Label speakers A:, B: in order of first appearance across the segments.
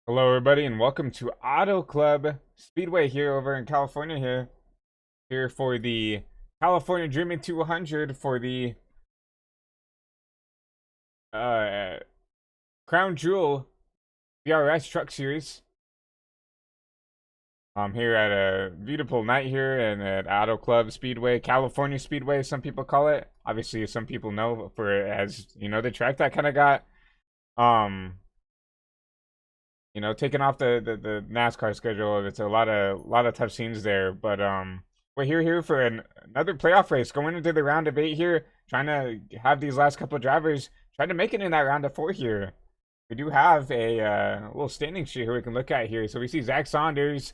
A: Hello, everybody, and welcome to Auto Club Speedway here over in California. Here for the California Dreaming 200 for the uh, Crown Jewel VRS Truck Series. I'm here at a beautiful night here and at Auto Club Speedway, California Speedway, some people call it. Obviously, some people know for as the track that kind of got um taking off the NASCAR schedule. It's a lot of tough scenes there, but we're here for another playoff race going into the round of 8 here, trying to have these last couple of drivers try to make it in that round of 4 here. We do have a little standing sheet here we can look at here. So we see Zach Saunders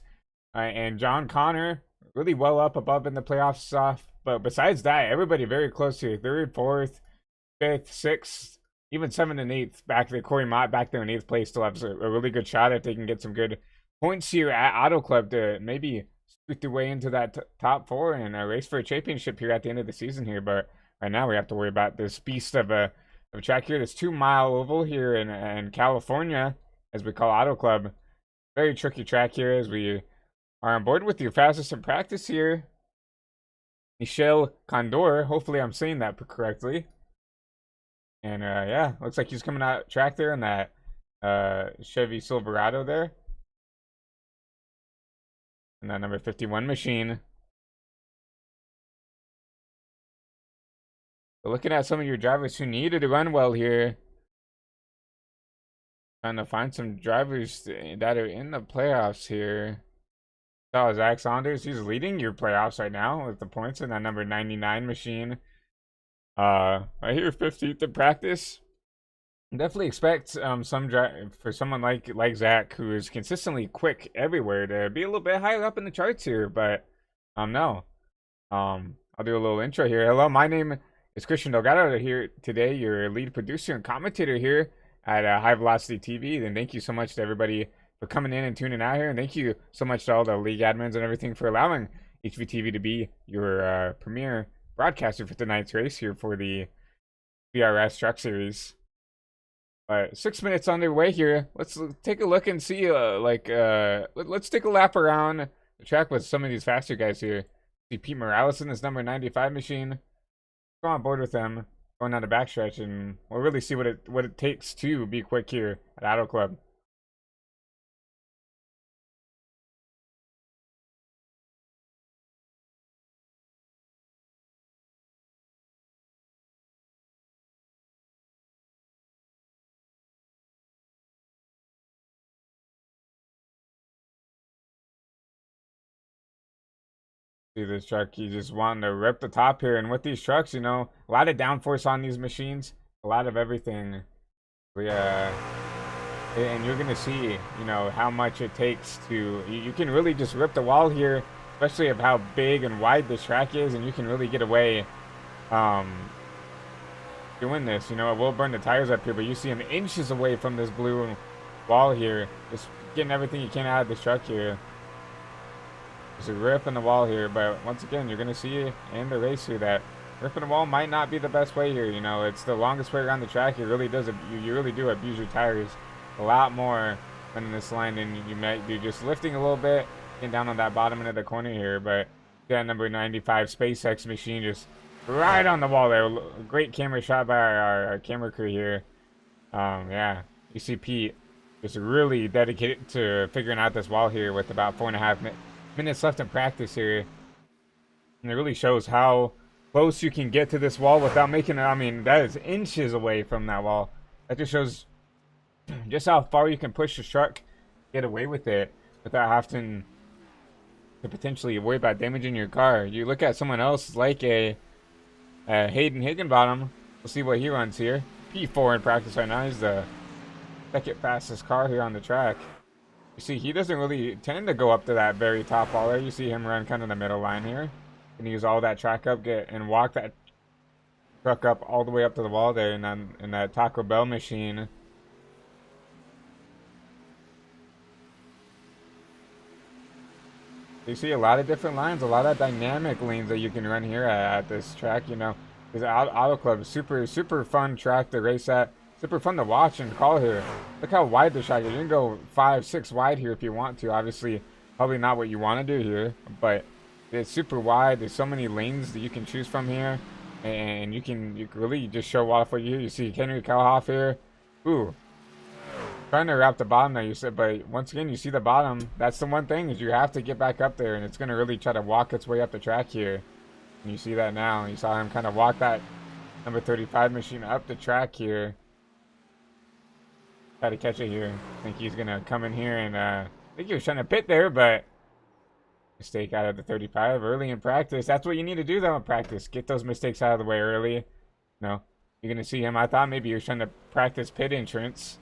A: and John Connor really well up above in the playoff stuff, but besides that, everybody very close here, 3rd, 4th, 5th, 6th, even 7th and 8th back there. Corey Mott back there in 8th place still has a really good shot if they can get some good points here at Auto Club to maybe scoot their way into that top 4 and race for a championship here at the end of the season here. But right now we have to worry about this beast of a track here. This 2-mile oval here in California, as we call Auto Club. Very tricky track here as we are on board with your fastest in practice here, Michel Condor. Hopefully I'm saying that correctly. And yeah, looks like he's coming out track there in that Chevy Silverado there. And that number 51 machine. But looking at some of your drivers who needed to run well here. Trying to find some drivers that are in the playoffs here. So Zach Saunders, he's leading your playoffs right now with the points in that number 99 machine. Right here, 15th in practice. Definitely expect for someone like Zach, who is consistently quick everywhere, to be a little bit higher up in the charts here. But no, I'll do a little intro here. Hello, my name is Christian Delgado here today, your lead producer and commentator here at High Velocity TV. And thank you so much to everybody for coming in and tuning out here, and thank you so much to all the league admins and everything for allowing HVTV to be your premier broadcaster for tonight's race here for the VRS Truck Series. 6 minutes underway here. Let's take a look and see let's take a lap around the track with some of these faster guys here. See Pete Morales in this number 95 machine. Go on board with them going down the backstretch, and we'll really see what it takes to be quick here at Auto Club. See this truck, he just wanting to rip the top here. And with these trucks, a lot of downforce on these machines, a lot of everything. Yeah, and you're gonna see, how much it takes to. You can really just rip the wall here, especially of how big and wide this track is, and you can really get away, doing this. It will burn the tires up here, but you see him inches away from this blue wall here, just getting everything you can out of this truck here. There's a rip in the wall here, but once again, you're going to see in the race here that ripping the wall might not be the best way here. It's the longest way around the track. It really does. You really do abuse your tires a lot more than in this line, and you might be just lifting a little bit, getting down on that bottom end of the corner here. But that number 95 SpaceX machine just right on the wall there. Great camera shot by our camera crew here. Yeah, you see Pete just really dedicated to figuring out this wall here with about 4.5 minutes left in practice here, and it really shows how close you can get to this wall without making it. I mean, that is inches away from that wall. That just shows just how far you can push the truck, get away with it without having to potentially worry about damaging your car. You look at someone else like a Hayden Higginbottom. We'll see what he runs here. P4 in practice right now. He's the second fastest car here on the track. You see, he doesn't really tend to go up to that very top wall there. You see him run kind of the middle line here. And use all that track up, and walk that truck up all the way up to the wall there, and then in that Taco Bell machine. You see a lot of different lines, a lot of dynamic lanes that you can run here at this track. This Auto Club is super fun track to race at. super fun to watch and call here. Look how wide the track is. You can go 5, 6 wide here if you want to. Obviously, probably not what you want to do here, but it's super wide. There's so many lanes that you can choose from here, and you can really just show off what you see. Henry Kalhoff here. Ooh, trying to wrap the bottom there, you said, but once again, you see the bottom. That's the one thing, is you have to get back up there, and it's going to really try to walk its way up the track here. And you see that now. You saw him kind of walk that number 35 machine up the track here. Try to catch it here. I think he's going to come in here, and I think he was trying to pit there, but mistake out of the 35 early in practice. That's what you need to do, though, in practice. Get those mistakes out of the way early. No, you're going to see him. I thought maybe he was trying to practice pit entrance.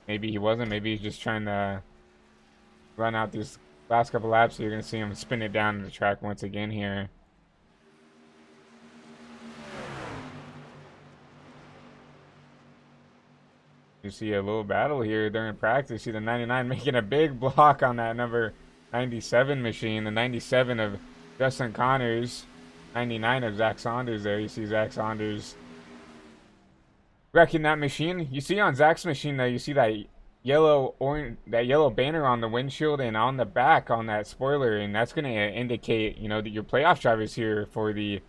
A: Maybe he wasn't. Maybe he's just trying to run out these last couple laps. So you're going to see him spin it down the track once again here. You see a little battle here during practice. See the 99 making a big block on that number 97 machine. The 97 of Justin Connors. 99 of Zach Saunders there. You see Zach Saunders wrecking that machine. You see on Zach's machine though, you see that yellow banner on the windshield and on the back on that spoiler, and that's going to indicate, you know, that your playoff drivers here for the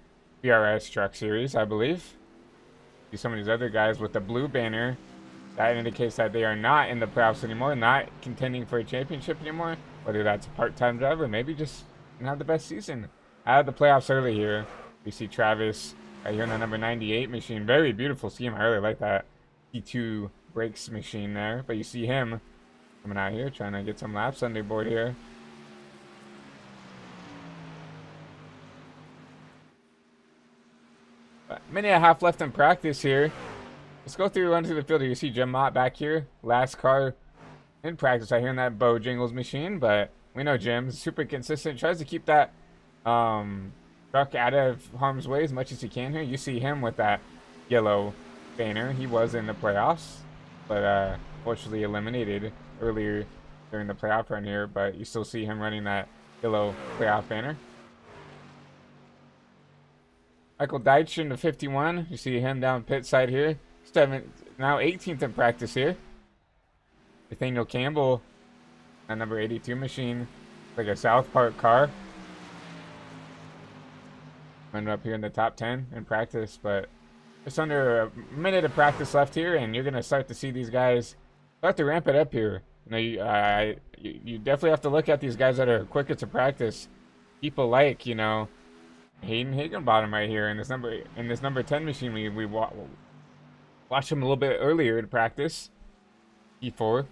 A: VRS Truck Series, I believe. See some of these other guys with the blue banner. That indicates that they are not in the playoffs anymore, not contending for a championship anymore. Whether that's a part-time driver, maybe just not the best season. Out of the playoffs early here. We see Travis right here on the number 98 machine. Very beautiful scheme. I really like that T2 brakes machine there. But you see him coming out here trying to get some laps on the board here. But minute and a half left in practice here. Let's go through, run through the field here. You see Jim Mott back here. Last car in practice right here in that Bojangles machine. But we know Jim's super consistent. Tries to keep that truck out of harm's way as much as he can here. You see him with that yellow banner. He was in the playoffs, but fortunately eliminated earlier during the playoff run here. But you still see him running that yellow playoff banner. Michael Deitch in the 51. You see him down pit side here. Now 18th in practice here. Nathaniel Campbell, that number 82 machine, like a South Park car. Ended up here in the top 10 in practice, but just under a minute of practice left here, and you're gonna start to see these guys start to ramp it up here. You know, you definitely have to look at these guys that are quickest to practice. People like, you know, Hayden Higginbottom right here in this number 10 machine. We watched him a little bit earlier in practice. P4.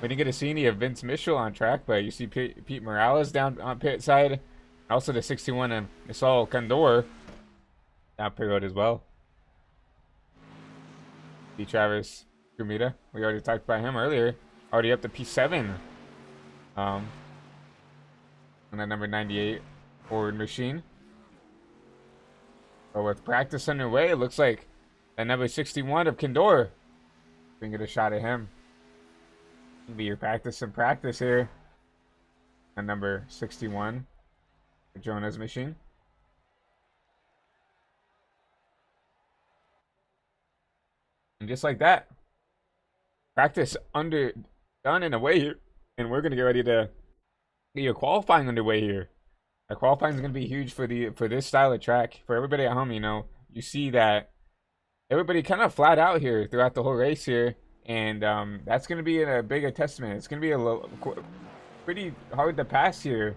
A: We didn't get to see any of Vince Mitchell on track, but you see Pete Morales down on pit side. Also the 61 of Misal Condor down pit road as well. See Travis Gumita. We already talked about him earlier. Already up to P7. On that number 98 Ford machine. But with practice underway, it looks like that number 61 of Condor. We can get a shot at him. It'll be your practice in practice here. And number 61. Jonah's machine. And just like that, practice done and away here, and we're gonna get ready to get your qualifying underway here. Our qualifying is gonna be huge for this style of track. For everybody at home, you know, you see that everybody kind of flat out here throughout the whole race here, and that's gonna be a big testament. It's gonna be pretty hard to pass here.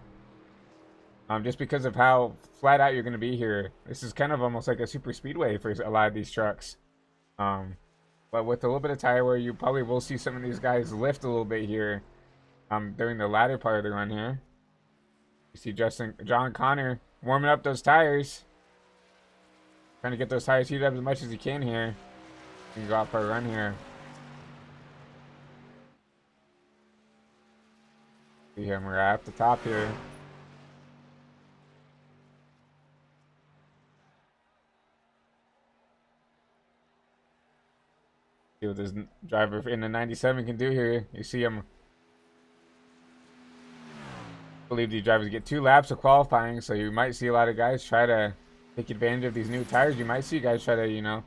A: Just because of how flat out you're going to be here. This is kind of almost like a super speedway for a lot of these trucks. But with a little bit of tire wear, you probably will see some of these guys lift a little bit here during the latter part of the run here. You see John Connor warming up those tires. Trying to get those tires heated up as much as he can here. You can go out for a run here. See him right up the top here. See what this driver in the 97 can do here. You see him. I believe these drivers get 2 laps of qualifying, so you might see a lot of guys try to take advantage of these new tires. You might see guys try to, you know,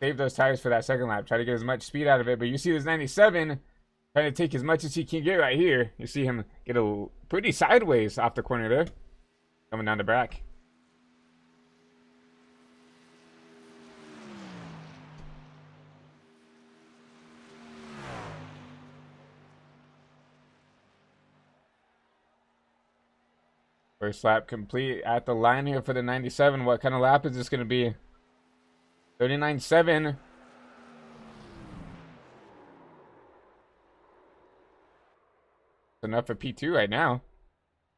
A: save those tires for that second lap. Try to get as much speed out of it. But you see this 97 trying to take as much as he can get right here. You see him get a pretty sideways off the corner there. Coming down the back. First lap complete at the line here for the 97. What kind of lap is this going to be? 39.7. Enough for P2 right now.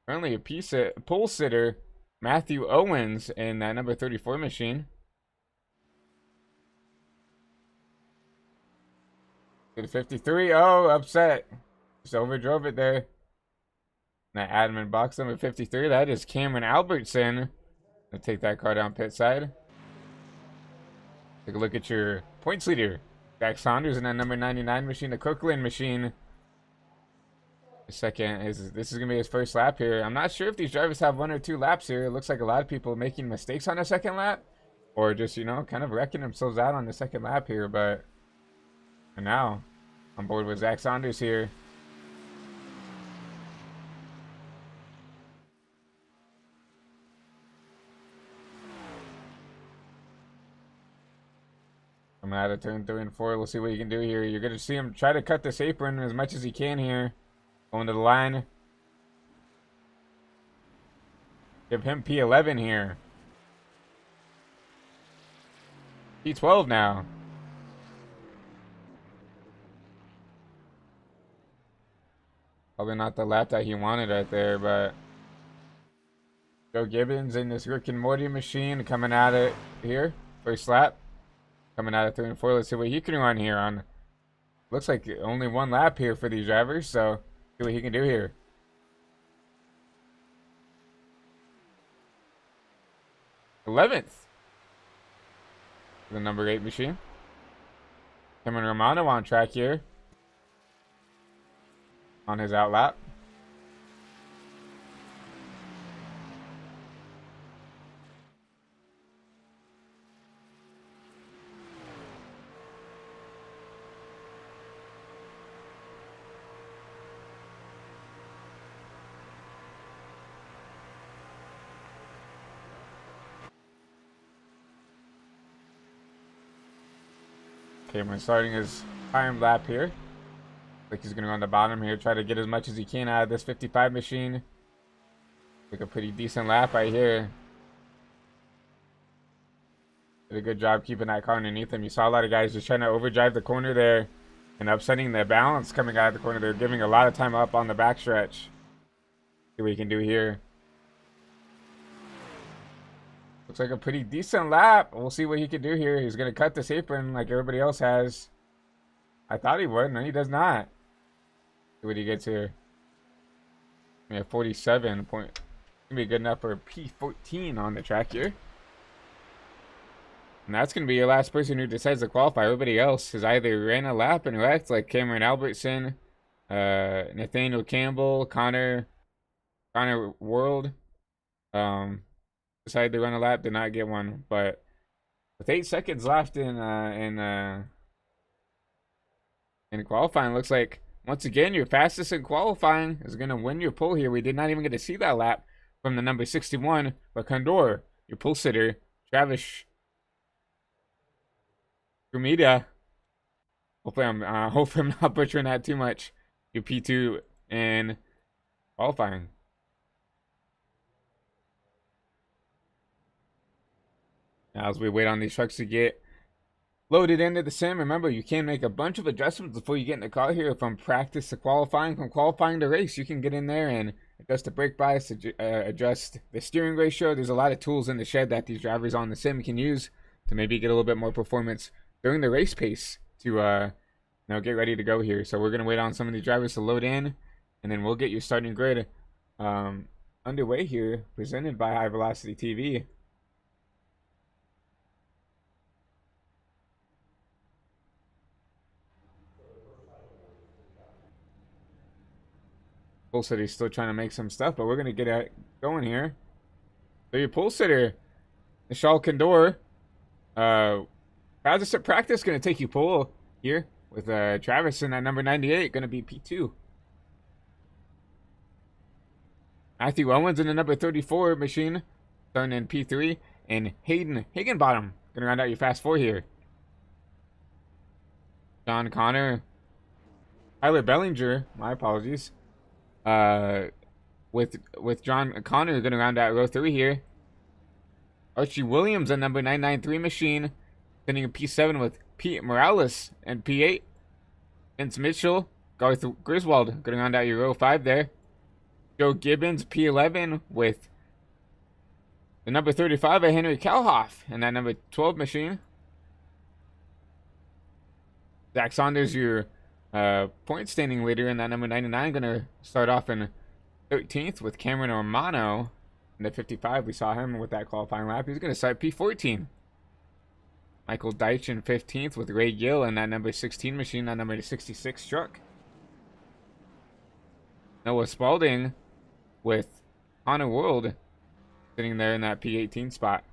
A: Currently a pole sitter, Matthew Owens in that number 34 machine. Did 53. Oh, upset. Just overdrove it there. That admin box number 53. That is Cameron Albertson. I'll take that car down pit side. Take a look at your points leader. Jack Saunders in that number 99 machine, the Cookland machine. This is gonna be his first lap here. I'm not sure if these drivers have 1 or 2 laps here. It looks like a lot of people making mistakes on the second lap, or just, you know, kind of wrecking themselves out on the second lap here. But for now, on board with Zach Saunders here. Coming out of turn 3 and 4. We'll see what he can do here. You're gonna see him try to cut this apron as much as he can here. Going to the line. Give him P11 here. P12 now. Probably not the lap that he wanted right there, but Joe Gibbons in this Rick and Morty machine coming at it here. First lap. Coming out of 3 and 4. Let's see what he can run here on. Looks like only 1 lap here for these drivers, so see what he can do here. '11th. The number 8 machine. Cameron Romano on track here. On his out lap. Cameron starting his time lap here. Like he's gonna go on the bottom here, try to get as much as he can out of this 55 machine. Like a pretty decent lap right here. Did a good job keeping that car underneath him. You saw a lot of guys just trying to overdrive the corner there and upsetting the balance coming out of the corner. They're giving a lot of time up on the backstretch. See what he can do here. Looks like a pretty decent lap. We'll see what he can do here. He's going to cut this apron like everybody else has. I thought he would. No, he does not. See what he gets here. Yeah, 47 point. Going to be good enough for a P14 on the track here. And that's going to be your last person who decides to qualify. Everybody else has either ran a lap and wrecked, like Cameron Albertson, Nathaniel Campbell, Connor World. Decided to run a lap, did not get one. But with 8 seconds left in qualifying, looks like once again your fastest in qualifying is going to win your pole here. We did not even get to see that lap from the number 61, but Condor, your pole sitter, Travis Grumida. Hopefully I'm not butchering that too much. Your P2 in qualifying. Now as we wait on these trucks to get loaded into the sim, remember you can make a bunch of adjustments before you get in the car here, from practice to qualifying, from qualifying to race. You can get in there and adjust the brake bias, adjust the steering ratio. There's a lot of tools in the shed that these drivers on the sim can use to maybe get a little bit more performance during the race pace to get ready to go here. So we're going to wait on some of these drivers to load in, and then we'll get your starting grid underway here, presented by High Velocity TV. Pole City's still trying to make some stuff, but we're going to get it going here. So your pole sitter, Michelle Condor, kind Practice at practice going to take you pole here with Travis in that number 98, going to be P2. Matthew Owens in the number 34 machine, starting in P3, and Hayden Higginbottom going to round out your fast four here. John Connor, Tyler Bellinger, my apologies, with John Connor going to round out row 3 here. Archie Williams in number 993 machine, sitting in P7 with Pete Morales and P8. Vince Mitchell, Garth Griswold going to round out your row 5 there. Joe Gibbons, P11 with the number 35 of Henry Kalhoff and that number 12 machine. Zach Saunders, your point standing leader in that number 99, going to start off in 13th with Cameron Romano in the 55. We saw him with that qualifying lap. He's going to start P14. Michael Deitch in 15th with Ray Gill in that number 16 machine, that number 66 truck. Noah Spalding with Honor World sitting there in that P18 spot.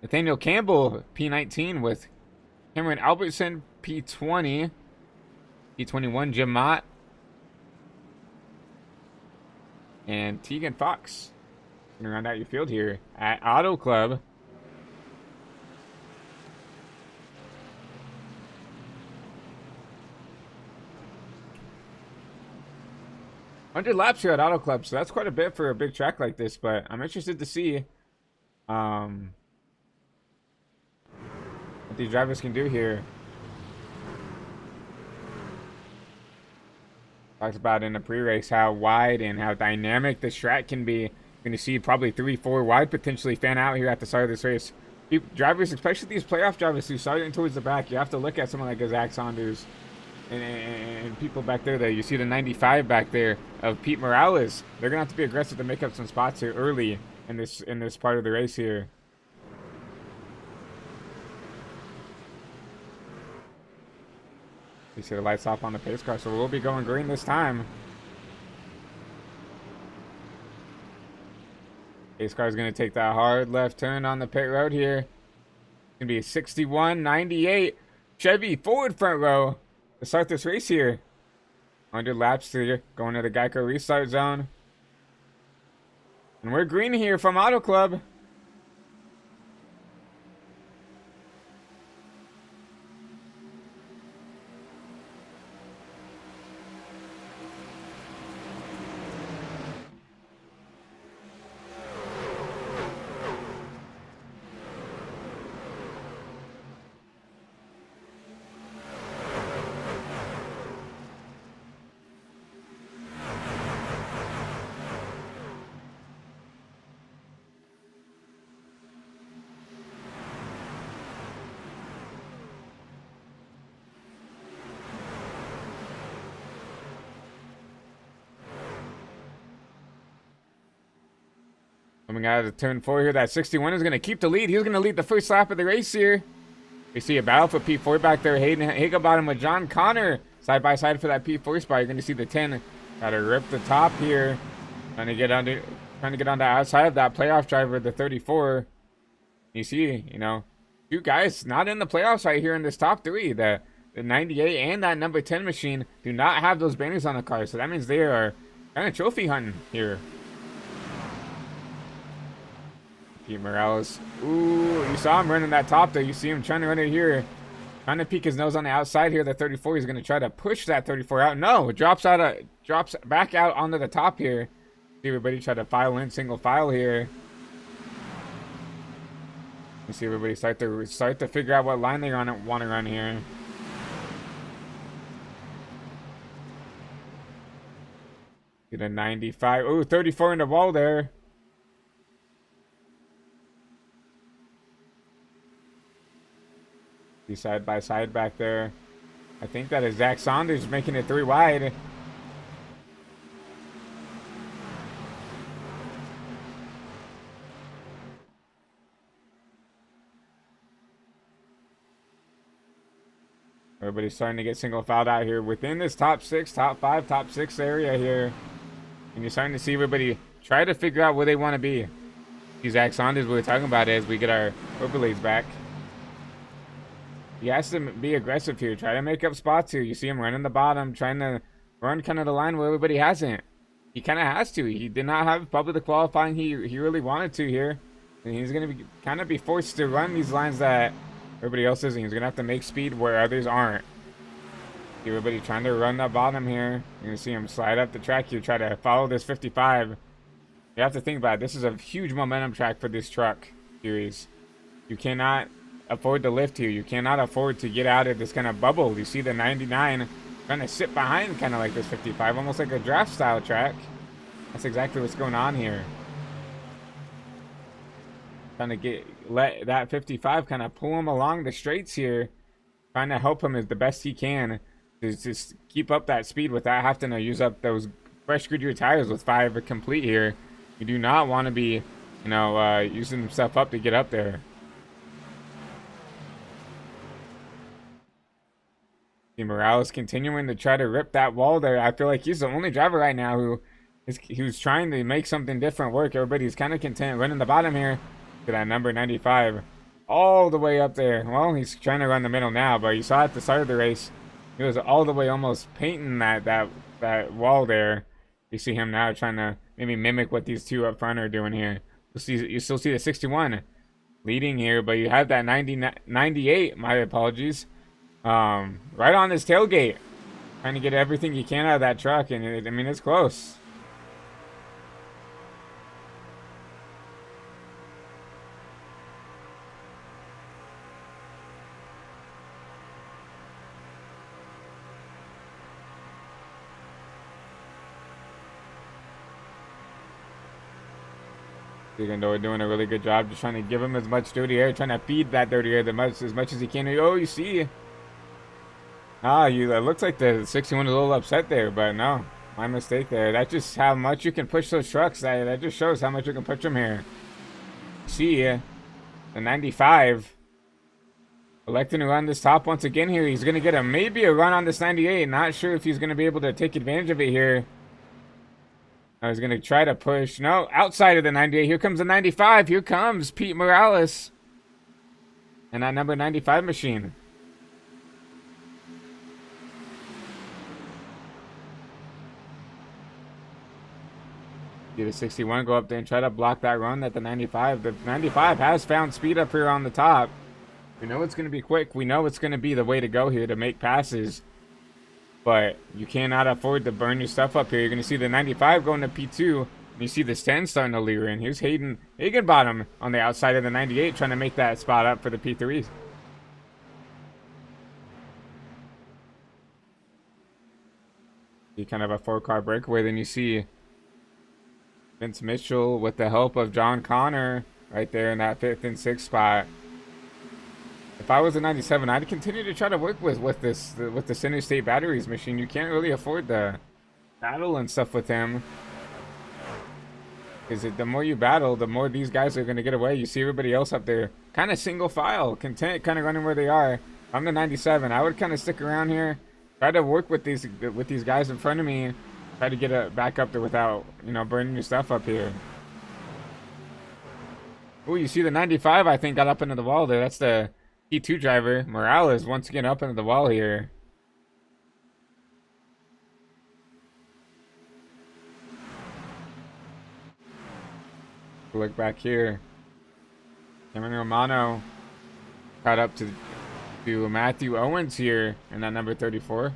A: Nathaniel Campbell, P19 with Cameron Albertson, P20. P21, Jim Mott. And Tegan Fox. Gonna round out your field here at Auto Club. $100 laps here at Auto Club, so that's quite a bit for a big track like this, but I'm interested to see what these drivers can do here. Talked about in the pre-race how wide and how dynamic this track can be. You're going to see probably 3-4 wide potentially fan out here at the start of this race. Drivers, especially these playoff drivers who started towards the back, you have to look at someone like Zach Saunders and people back there. You see the 95 back there of Pete Morales. They're going to have to be aggressive to make up some spots here early in this part of the race here. You see the lights off on the pace car, so we'll be going green this time. Pace car is going to take that hard left turn on the pit road here. It's going to be a 61.98 Chevy Ford front row to start this race here. 100 laps here, going to the Geico restart zone. And we're green here from Auto Club. Coming out of the turn 4 here, that 61 is going to keep the lead. He's going to lead the first lap of the race here. We see a battle for P4 back there. Hayden Higginbottom with John Connor side by side for that P4 spot. You're going to see the 10 try to rip the top here, trying to get on the outside of that playoff driver, the 34. You see, two guys not in the playoffs right here in this top 3. The 98 and that number 10 machine do not have those banners on the car, so that means they are kind of trophy hunting here. Pete Morales. Ooh, you saw him running that top there. You see him trying to run it here. Trying to peek his nose on the outside here. The 34, he's going to try to push that 34 out. No, it drops back out onto the top here. See everybody try to file in single file here. You see everybody start to figure out what line they want to run here. Get a 95. Ooh, 34 in the wall there. Side by side back there. I think that is Zach Saunders making it 3 wide. Everybody's starting to get single filed out here within this top 6, top 5, top 6 area here. And you're starting to see everybody try to figure out where they want to be. These axons we were talking about as we get our overlays back. He has to be aggressive here. Try to make up spots here. You see him running the bottom, trying to run kind of the line where everybody hasn't. He kind of has to. He did not have probably the qualifying he really wanted to here. And he's going to be kind of be forced to run these lines that everybody else isn't. He's going to have to make speed where others aren't. Everybody trying to run the bottom here. You're going to see him slide up the track here, try to follow this 55. You have to think about it. This is a huge momentum track for this truck series. You cannot afford to lift here. You cannot afford to get out of this kind of bubble. You see the 99 trying to sit behind kind of like this 55, almost like a draft style track. That's exactly what's going on here. Trying to let that 55 kind of pull him along the straights here. Trying to help him as the best he can to just keep up that speed without having to use up those fresh Goodyear tires with 5 complete here. You do not want to be, using himself up to get up there. See Morales continuing to try to rip that wall there. I feel like he's the only driver right now who's trying to make something different work. Everybody's kind of content running the bottom here to that number 95 all the way up there. Well, he's trying to run the middle now, but you saw at the start of the race, he was all the way almost painting that wall there. You see him now trying to maybe mimic what these two up front are doing here. You still see the 61 leading here, but you have that 98, my apologies, right on his tailgate, trying to get everything you can out of that truck, and it's close. We're doing a really good job just trying to give him as much dirty air, trying to feed that dirty air as much as he can. Oh, you see. It looks like the 61 is a little upset there, but no, my mistake there. That's just how much you can push those trucks. That just shows how much you can push them here. See, the 95 electing to run this top once again here. He's going to get maybe a run on this 98. Not sure if he's going to be able to take advantage of it here. I was going to try to push. No, outside of the 98. Here comes the 95. Here comes Pete Morales. And that number 95 machine. See the 61 go up there and try to block that run at the 95. The 95 has found speed up here on the top. We know it's going to be quick. We know it's going to be the way to go here to make passes. But you cannot afford to burn your stuff up here. You're going to see the 95 going to P2. And you see the 10 starting to leer in. Here's Higginbottom on the outside of the 98 trying to make that spot up for the P3s. See kind of a 4-car breakaway. Then you see Vince Mitchell with the help of John Connor right there in that 5th and 6th spot. If I was a 97, I'd continue to try to work with this Interstate Batteries machine. You can't really afford the battle and stuff with him. Because the more you battle, the more these guys are going to get away. You see everybody else up there kind of single file, content, kind of running where they are. I'm the 97. I would kind of stick around here, try to work with these guys in front of me, try to get it back up there without, burning your stuff up here. Oh, you see the 95, I think, got up into the wall there. That's the P2 driver. Morales once again up into the wall here. Look back here. Cameron Romano caught up to Matthew Owens here in that number 34.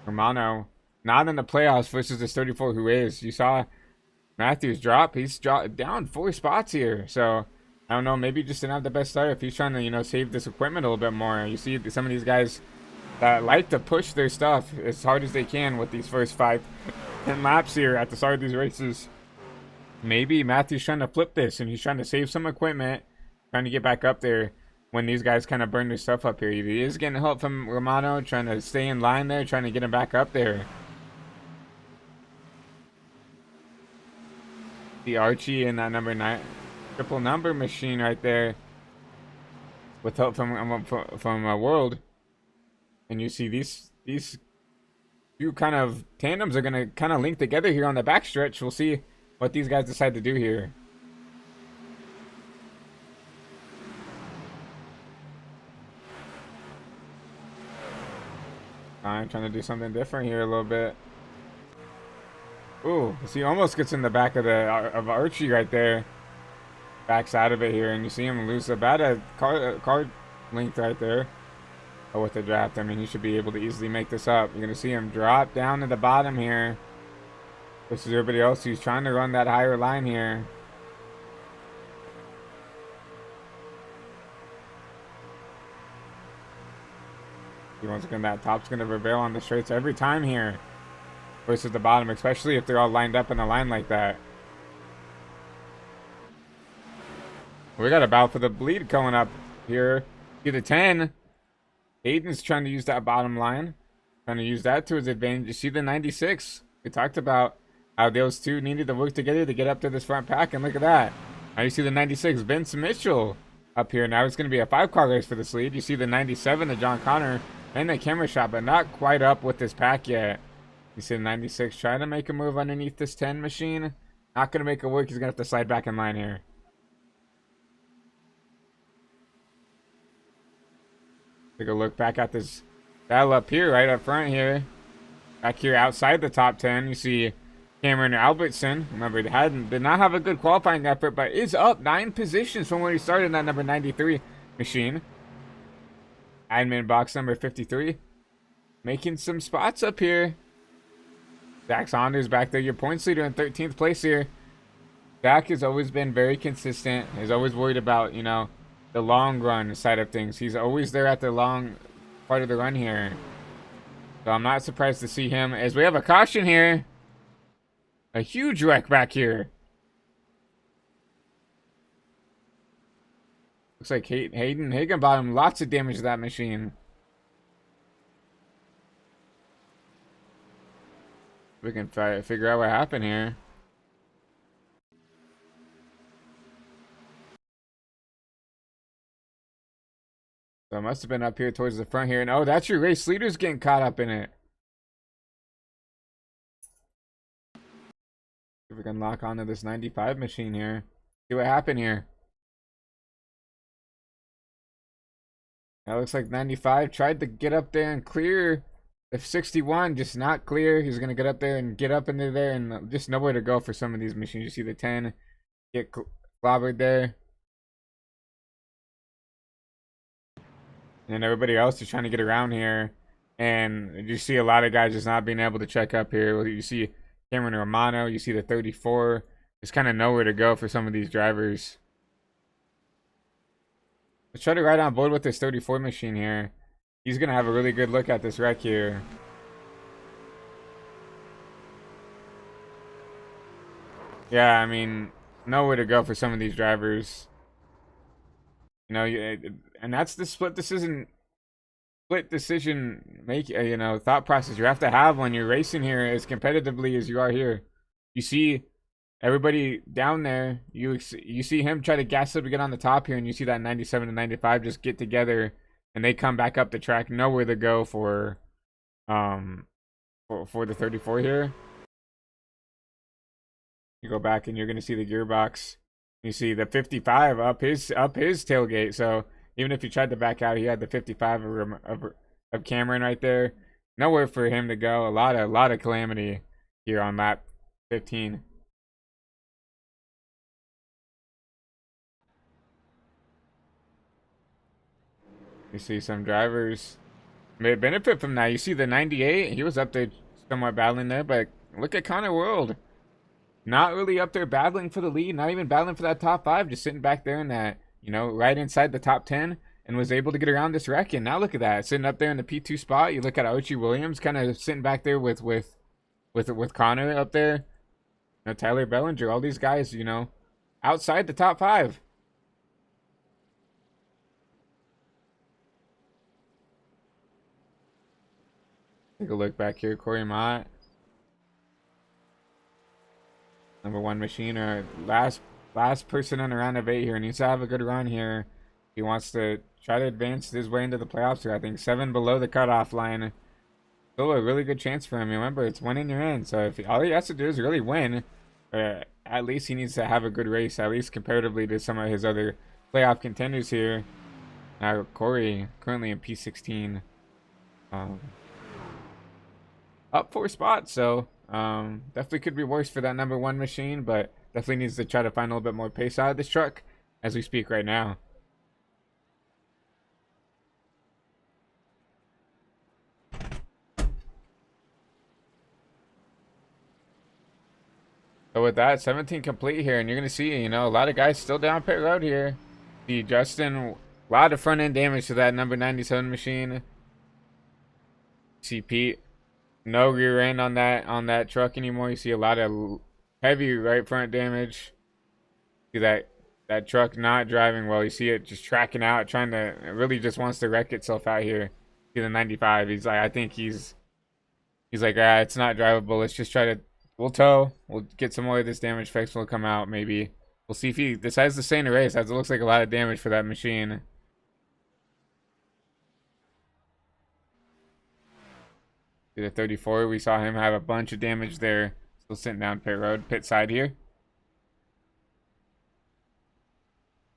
A: Romano not in the playoffs versus this 34 who is. You saw Matthews drop. He's dropped down 4 spots here. So I don't know, maybe just didn't have the best start if he's trying to, save this equipment a little bit more. You see some of these guys that like to push their stuff as hard as they can with these first 5-10 laps here at the start of these races. Maybe Matthew's trying to flip this and he's trying to save some equipment, trying to get back up there when these guys kind of burn their stuff up here. He is getting help from Romano, trying to stay in line there, trying to get him back up there. The Archie in that number 9. Triple number machine right there with help from World. And you see these two kind of tandems are going to kind of link together here on the backstretch. We'll see what these guys decide to do here. I'm trying to do something different here a little bit. Ooh, so he almost gets in the back of Archie right there. Backs out of it here, and you see him lose about a car length right there. Oh, with the draft, I mean, he should be able to easily make this up. You're going to see him drop down to the bottom here. This is everybody else who's trying to run that higher line here. Once again, that top's going to prevail on the straights every time here versus the bottom, especially if they're all lined up in a line like that. We got a battle for the bleed coming up here. To the 10. Hayden's trying to use that bottom line. Trying to use that to his advantage. You see the 96. We talked about how those two needed to work together to get up to this front pack, and look at that. Now you see the 96, Vince Mitchell, up here. Now it's going to be a 5-car race for this lead. You see the 97, the John Connor, and the camera shot, but not quite up with this pack yet. You see the 96 trying to make a move underneath this 10 machine. Not going to make it work. He's going to have to slide back in line here. Take a look back at this battle up here, right up front here. Back here outside the top 10, you see Cameron Albertson. Remember, did not have a good qualifying effort, but is up 9 positions from where he started in that number 93 machine. Admin box number 53. Making some spots up here. Zach Saunders back there, your points leader in 13th place here. Zach has always been very consistent. He's always worried about, you know, the long run side of things. He's always there at the long part of the run here. So I'm not surprised to see him as we have a caution here. A huge wreck back here. Looks like Hayden Higginbottom, lots of damage to that machine. We can figure out what happened here. So it must have been up here towards the front here. And oh, that's your race leader's getting caught up in it. If we can lock onto this 95 machine here. See what happened here. That looks like 95 tried to get up there and clear the 61, just not clear. He's going to get up there and get up into there and just nowhere to go for some of these machines. You see the 10 get clobbered there. And everybody else is trying to get around here. And you see a lot of guys just not being able to check up here. You see Cameron Romano, you see the 34. There's kind of nowhere to go for some of these drivers. Let's try to ride on board with this 34 machine here. He's going to have a really good look at this wreck here. Yeah, I mean, nowhere to go for some of these drivers. You know, and that's the split decision make, you know, thought process you have to have when you're racing here as competitively as you are here. You see everybody down there, you see him try to gas up to get on the top here, and you see that 97 and 95 just get together and they come back up the track, nowhere to go for the 34 here. You go back and you're going to see the gearbox. You see the 55 up his tailgate. So even if he tried to back out, he had the 55 of Cameron right there. Nowhere for him to go. A lot of calamity here on lap 15. You see some drivers may benefit from that. You see the 98, he was up there somewhat battling there, but look at Connor World. Not really up there battling for the lead, not even battling for that top 5, just sitting back there in that, you know, right inside the top 10, and was able to get around this wreck. And now look at that, sitting up there in the P2 spot. You look at Archie Williams kind of sitting back there with Connor up there. You know, Tyler Bellinger, all these guys, you know, outside the top 5. Take a look back here, Corey Mott. Number 1 machine, or last person on a round of 8 here. Needs to have a good run here. He wants to try to advance his way into the playoffs here. I think 7 below the cutoff line. Still a really good chance for him. Remember, it's 1 in your end. So if all he has to do is really win, at least he needs to have a good race, at least comparatively to some of his other playoff contenders here. Now Corey currently in P16, up 4 spots, so definitely could be worse for that #1 machine, but definitely needs to try to find a little bit more pace out of this truck as we speak right now. So with that, 17 complete here, and you're going to see, you know, a lot of guys still down pit road here. See Justin, a lot of front end damage to that number 97 machine. See Pete, no rear end on that truck anymore. You see a lot of heavy right front damage. See that truck not driving well. You see it just tracking out, trying to, it really just wants to wreck itself out here. See the 95. He's like, I think he's like, ah, it's not drivable. Let's just try to, we'll tow. We'll get some more of this damage fixed. We'll come out maybe. We'll see if he decides to stay in the race, as it looks like a lot of damage for that machine. See the 34. We saw him have a bunch of damage there. Still sitting down pit side here.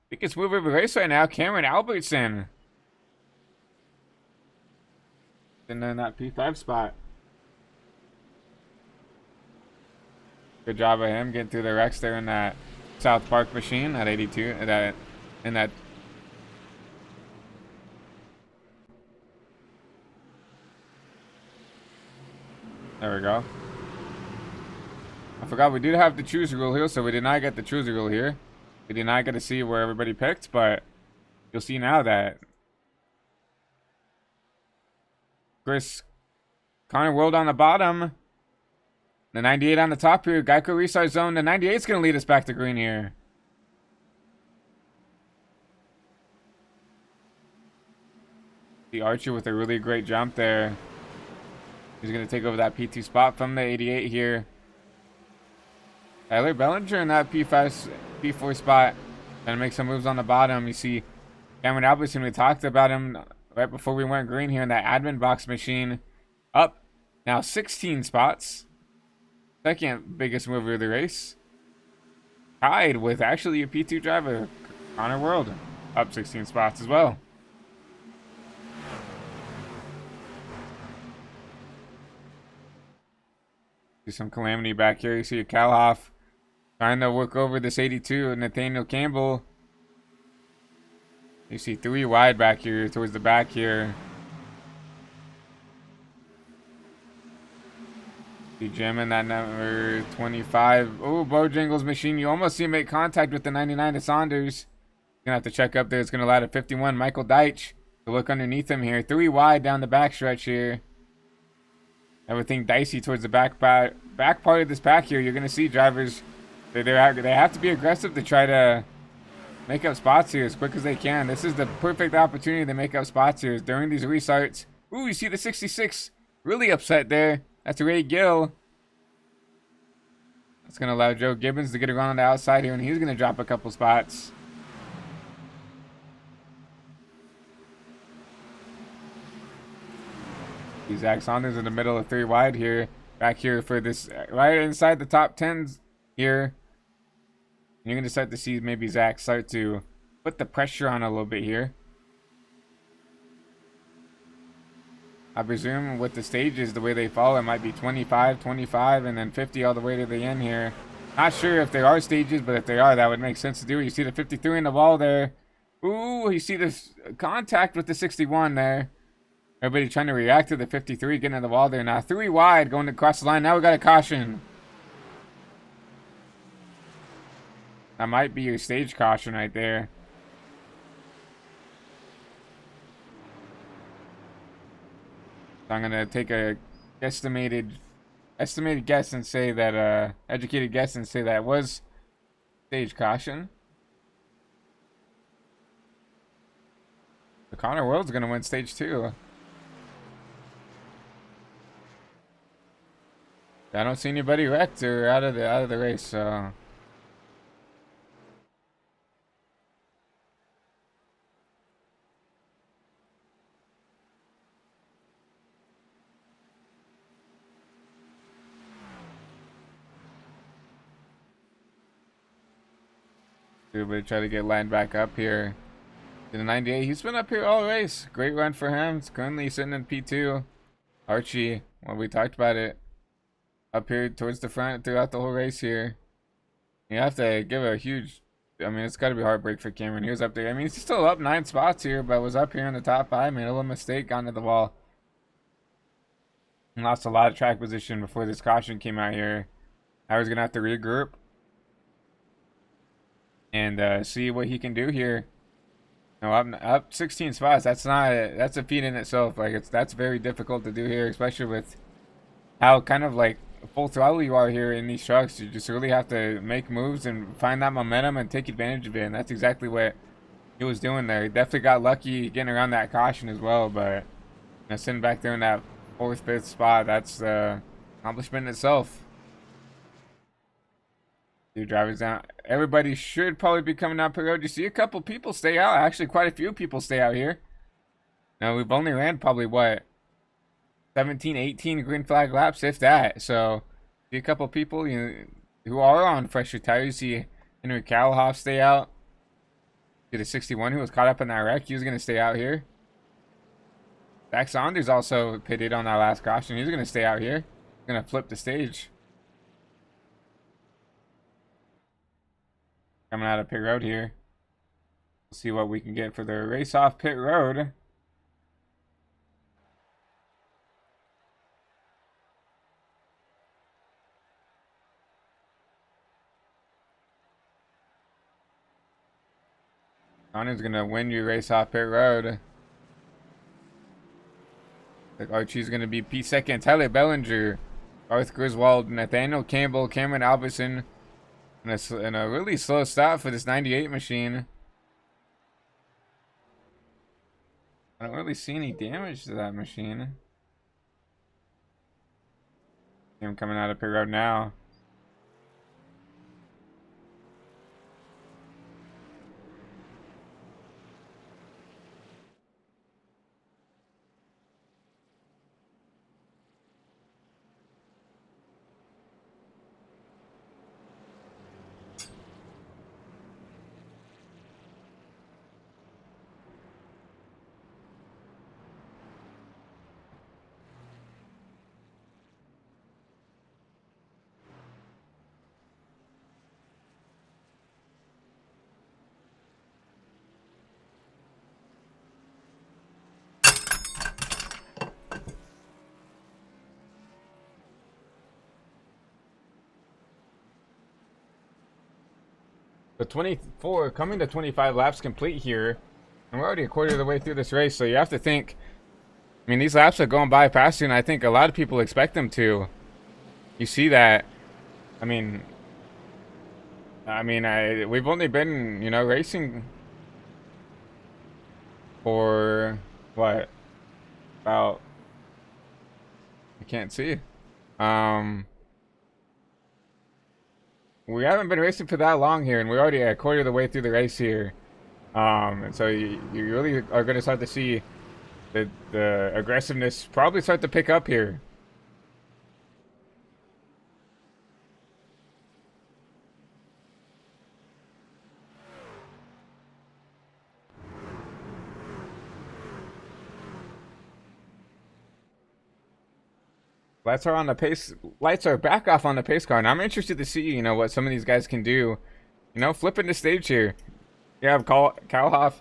A: Biggest mover of the race right now, Cameron Albertson. And then that P5 spot. Good job of him getting through the wrecks there in that South Park machine at 82. In that. There we go. I forgot we did have the choose rule here, so we did not get the choose rule here. We did not get to see where everybody picked, but you'll see now that Connor World on the bottom. The 98 on the top here. Geico restart zone. The 98 is going to lead us back to green here. The Archer with a really great jump there. He's going to take over that P2 spot from the 88 here. Tyler Bellinger in that P4 spot. Trying to make some moves on the bottom. You see Cameron Albertson, we talked about him right before we went green here in that admin box machine. Up now 16 spots. Second biggest mover of the race. Tied with actually a P2 driver, Connor World. Up 16 spots as well. See some calamity back here. You see a Kalhoff trying to work over this 82, Nathaniel Campbell. You see 3 wide back here towards the back here. See Jim in that number 25. Oh, Bojangles machine. You almost see him make contact with the 99 to Saunders. Gonna have to check up there. It's gonna allow to 51. Michael Deitch to look underneath him here. 3 wide down the back stretch here. Everything dicey towards the back part of this pack here. You're gonna see drivers. They have to be aggressive to try to make up spots here as quick as they can. This is the perfect opportunity to make up spots here during these restarts. Ooh, you see the 66 really upset there. That's Ray Gill. That's going to allow Joe Gibbons to get around on the outside here, and he's going to drop a couple spots. Zach Saunders in the middle of 3 wide here. Back here for this, right inside the top 10s here. And you're going to start to see maybe Zach start to put the pressure on a little bit here. I presume with the stages, the way they fall, it might be 25, 25, and then 50 all the way to the end here. Not sure if there are stages, but if they are, that would make sense to do. You see the 53 in the wall there. Ooh, you see this contact with the 61 there. Everybody trying to react to the 53 getting in the wall there. Now 3 wide going across the line. Now we got a caution. That might be your stage caution right there. So I'm gonna take a estimated guess and say that educated guess and say that was stage caution. The Connor World's gonna win stage 2. I don't see anybody wrecked or out of the race, so. But try to get lined back up here to the 98. He's been up here all race. Great run for him. He's currently sitting in P2. Archie, well, we talked about it, up here towards the front throughout the whole race here. You have to give a huge, I mean, it's got to be a heartbreak for Cameron. He was up there. I mean, he's still up 9 spots here, but was up here in the top 5. Made a little mistake, got into the wall. And lost a lot of track position before this caution came out here. I was going to have to regroup and see what he can do here. No, up 16 spots. That's a feat in itself. Like, that's very difficult to do here, especially with how kind of like full throttle you are here in these trucks. You just really have to make moves and find that momentum and take advantage of it. And that's exactly what he was doing there. He definitely got lucky getting around that caution as well. But sitting back there in that 4th, 5th spot, that's accomplishment in itself. Two drivers down. Everybody should probably be coming down pit road. You see a couple people stay out. Actually, quite a few people stay out here. Now, we've only ran probably, what, 17, 18 green flag laps, if that. So, see a couple people who are on fresher tires. You see Henry Kalhoff stay out. See the 61 who was caught up in that wreck. He was going to stay out here. Zach Saunders also pitted on that last caution. He's going to stay out here. He's going to flip the stage. Coming out of pit road here. We'll see what we can get for the race off pit road. Connor's gonna win your race off pit road. Like Archie's gonna be P2. Tyler Bellinger, Garth Griswold, Nathaniel Campbell, Cameron Albertson. And a really slow stop for this 98 machine. I don't really see any damage to that machine. Him coming out of pit road now. The 24 coming to 25 laps complete here, and we're already a quarter of the way through this race. So you have to think, I mean, these laps are going by faster than I think a lot of people expect them to. You see that? I mean, we've only been, racing for what, about, I can't see. We haven't been racing for that long here, and we're already a quarter of the way through the race here. And so you really are going to start to see the aggressiveness probably start to pick up here. Lights are on the pace. Lights are back off on the pace car, and I'm interested to see, what some of these guys can do. Flipping the stage here. You have Kalhoff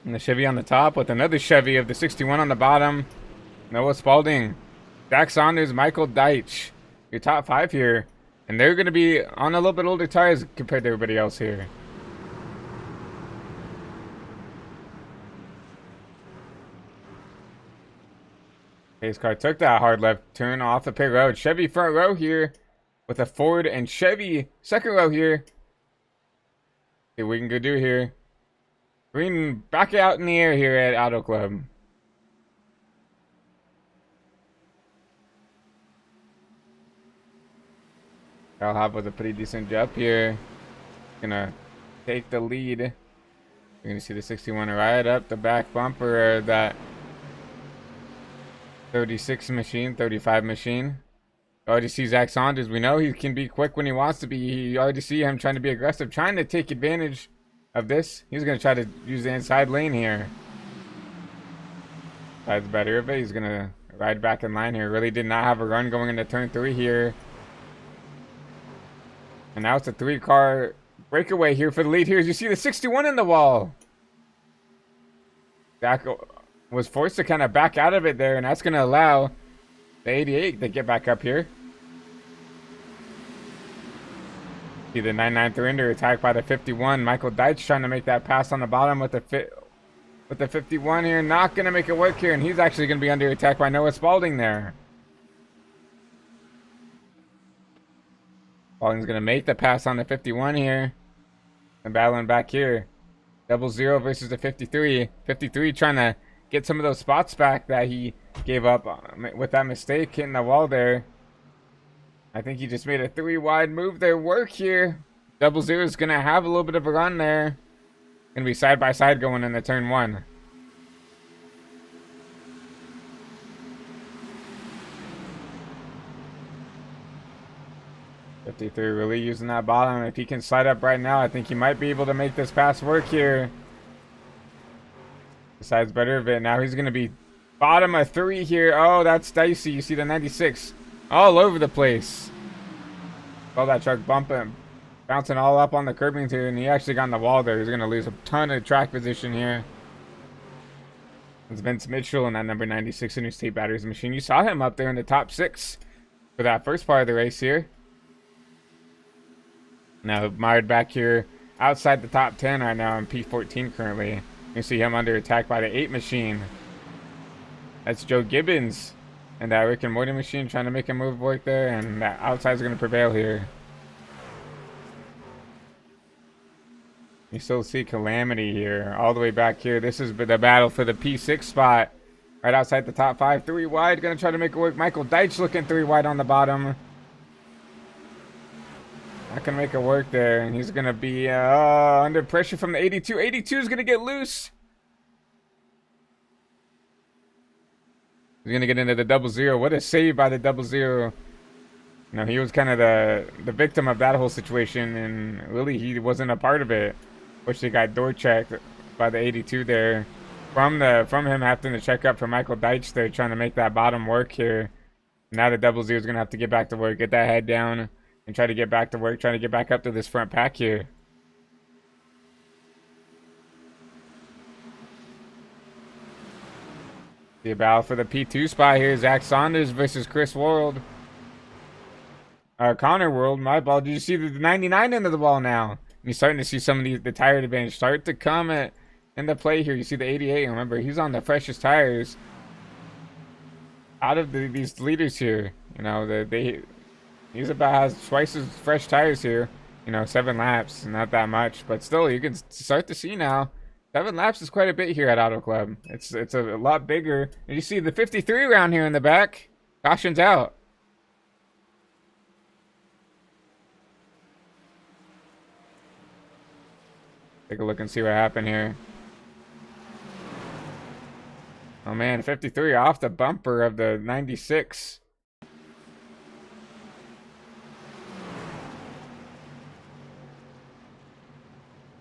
A: and the Chevy on the top with another Chevy of the 61 on the bottom. Noah Spalding, Zach Saunders, Michael Deitch. Your top 5 here, and they're going to be on a little bit older tires compared to everybody else here. Pace car took that hard left turn off the pit road. Chevy front row here with a Ford and Chevy second row here. See what we can go do here. Green back out in the air here at Auto Club. I'll hop with a pretty decent jump here. Gonna take the lead. You're gonna see the 61 right up the back bumper of that 36 machine, 35 machine. Already see Zach Saunders. We know he can be quick when he wants to be. You already see him trying to be aggressive, trying to take advantage of this. He's going to try to use the inside lane here. That's better of it. He's going to ride back in line here. Really did not have a run going into turn 3 here. And now it's a 3-car breakaway here for the lead here. As you see the 61 in the wall. Zach was forced to kind of back out of it there, and that's going to allow the 88 to get back up here. See the 99 under attacked by the 51. Michael Deitch trying to make that pass on the bottom with the 51 here. Not going to make it work here, and he's actually going to be under attack by Noah Spalding there. Spalding's going to make the pass on the 51 here. And battling back here. 00 versus the 53. 53 trying to get some of those spots back that he gave up with that mistake hitting the wall there. I think he just made a 3-wide move there. Work here. 00 is going to have a little bit of a run there. Going to be side by side going into turn 1. .53 really using that bottom. If he can slide up right now, I think he might be able to make this pass work here. Besides better of it. Now he's going to be bottom of 3 here. Oh, that's dicey. You see the 96 all over the place. Saw that truck bumping, bouncing all up on the curbing here, and he actually got on the wall there. He's going to lose a ton of track position here. It's Vince Mitchell in that number 96 Interstate Batteries machine. You saw him up there in the top 6 for that first part of the race here. Now mired back here outside the top 10 right now in P14 currently. You see him under attack by the 8 machine. That's Joe Gibbons and that Rick and Morty machine trying to make a move work there, and that outside is going to prevail here. You still see Calamity here all the way back here. This is the battle for the P6 spot right outside the top 5. 3 wide, going to try to make it work. Michael Deitch looking 3 wide on the bottom. Not going to make it work there, and he's going to be under pressure from the 82. 82 is going to get loose. He's going to get into the 00. What a save by the 00. You know, he was kind of the victim of that whole situation, and really he wasn't a part of it. Which they got door checked by the 82 there. From him having to check up for Michael Deitch there, trying to make that bottom work here. Now the 00 is going to have to get back to work, get that head down, and try to get back to work, trying to get back up to this front pack here. The battle for the P2 spot here. Zach Saunders versus Chris World. Connor World, my ball. Did you see the 99 into the ball now? You're starting to see some of the tire advantage start to come into play here. You see the 88. Remember, he's on the freshest tires out of these leaders here. You know, he's about has twice as fresh tires here. You know, 7 laps, not that much, but still, you can start to see now. 7 laps is quite a bit here at Auto Club. It's a lot bigger. And you see the 53 round here in the back. Caution's out. Take a look and see what happened here. Oh man, 53 off the bumper of the 96.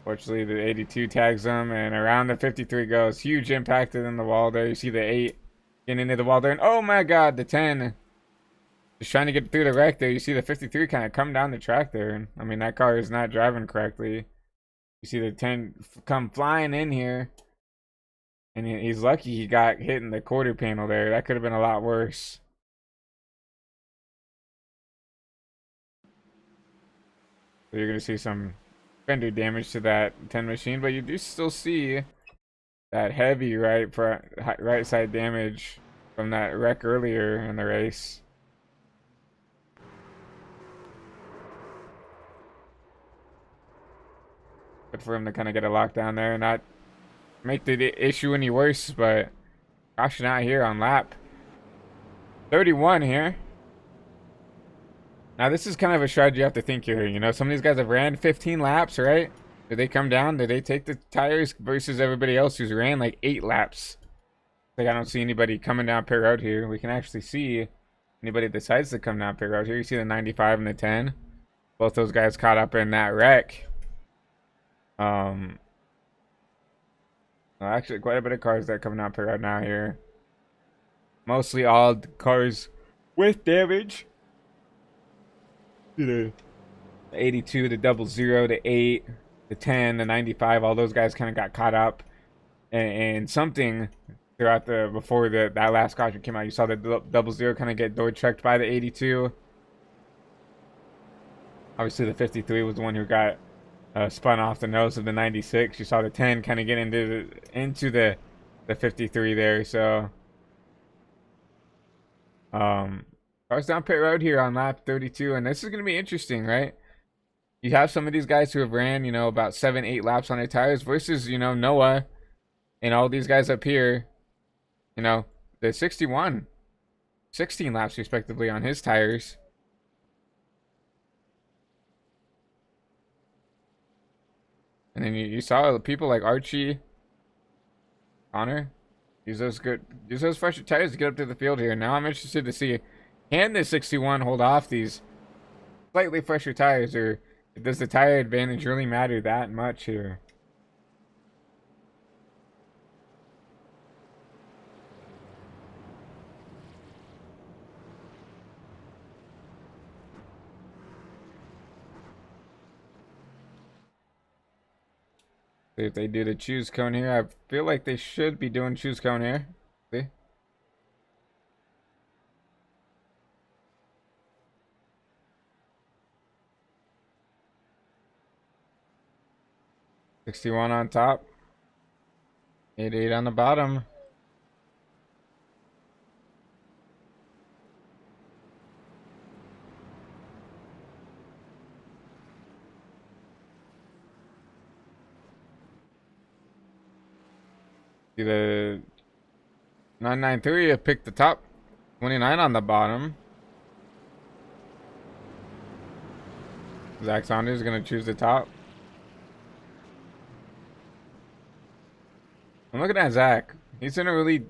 A: Fortunately, the 82 tags him, and around the 53 goes. Huge impact in the wall there. You see the 8 getting into the wall there, and oh my god, the 10. Just trying to get through the wreck there. You see the 53 kind of come down the track there. I mean, that car is not driving correctly. You see the 10 come flying in here. And he's lucky he got hit in the quarter panel there. That could have been a lot worse. So you're going to see some fender damage to that 10 machine. But you do still see that heavy right side damage from that wreck earlier in the race. Good for him to kind of get a lockdown there and not make the issue any worse, but caution out here on lap 31 here. Now this is kind of a strategy you have to think here. You know, some of these guys have ran 15 laps, right? Did they come down? Did they take the tires versus everybody else who's ran like 8 laps? Like, I don't see anybody coming down pit road here. We can actually see anybody decides to come down pit road here. You see the 95 and the 10. Both those guys caught up in that wreck. Well, actually, quite a bit of cars that are coming down pit road now here. Mostly all cars with damage. The 82, the 00, the 8, the 10, the 95. All those guys kind of got caught up. And something throughout before that last caution came out, you saw the 00 kind of get door checked by the 82. Obviously, the 53 was the one who got spun off the nose of the 96. You saw the 10 kind of get into the 53 there. So, cars down pit road here on lap 32, and this is going to be interesting, right? You have some of these guys who have ran, about 7-8 laps on their tires versus, Noah and all these guys up here. The 61, 16 laps respectively on his tires. And then you saw people like Archie, Connor, use those fresher tires to get up to the field here. Now I'm interested to see, can the 61 hold off these slightly fresher tires, or does the tire advantage really matter that much here? See if they do the choose cone here. I feel like they should be doing choose cone here. See? $61 on top. 88 on the bottom. See the 993 have picked the top. 29 on the bottom. Zach Saunders is going to choose the top. I'm looking at Zach. He's in a really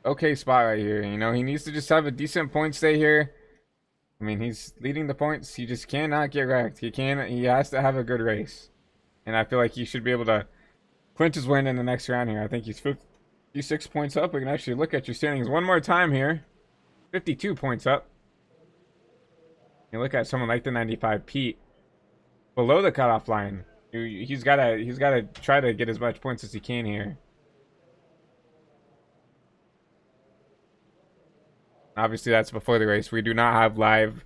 A: okay spot right here. He needs to just have a decent point stay here. I mean, he's leading the points. He just cannot get wrecked. He has to have a good race. And I feel like he should be able to clinch his win in the next round here. I think he's 56 points up. We can actually look at your standings one more time here. 52 points up. You look at someone like the 95 Pete below the cutoff line. He's gotta try to get as much points as he can here. Obviously, that's before the race. We do not have live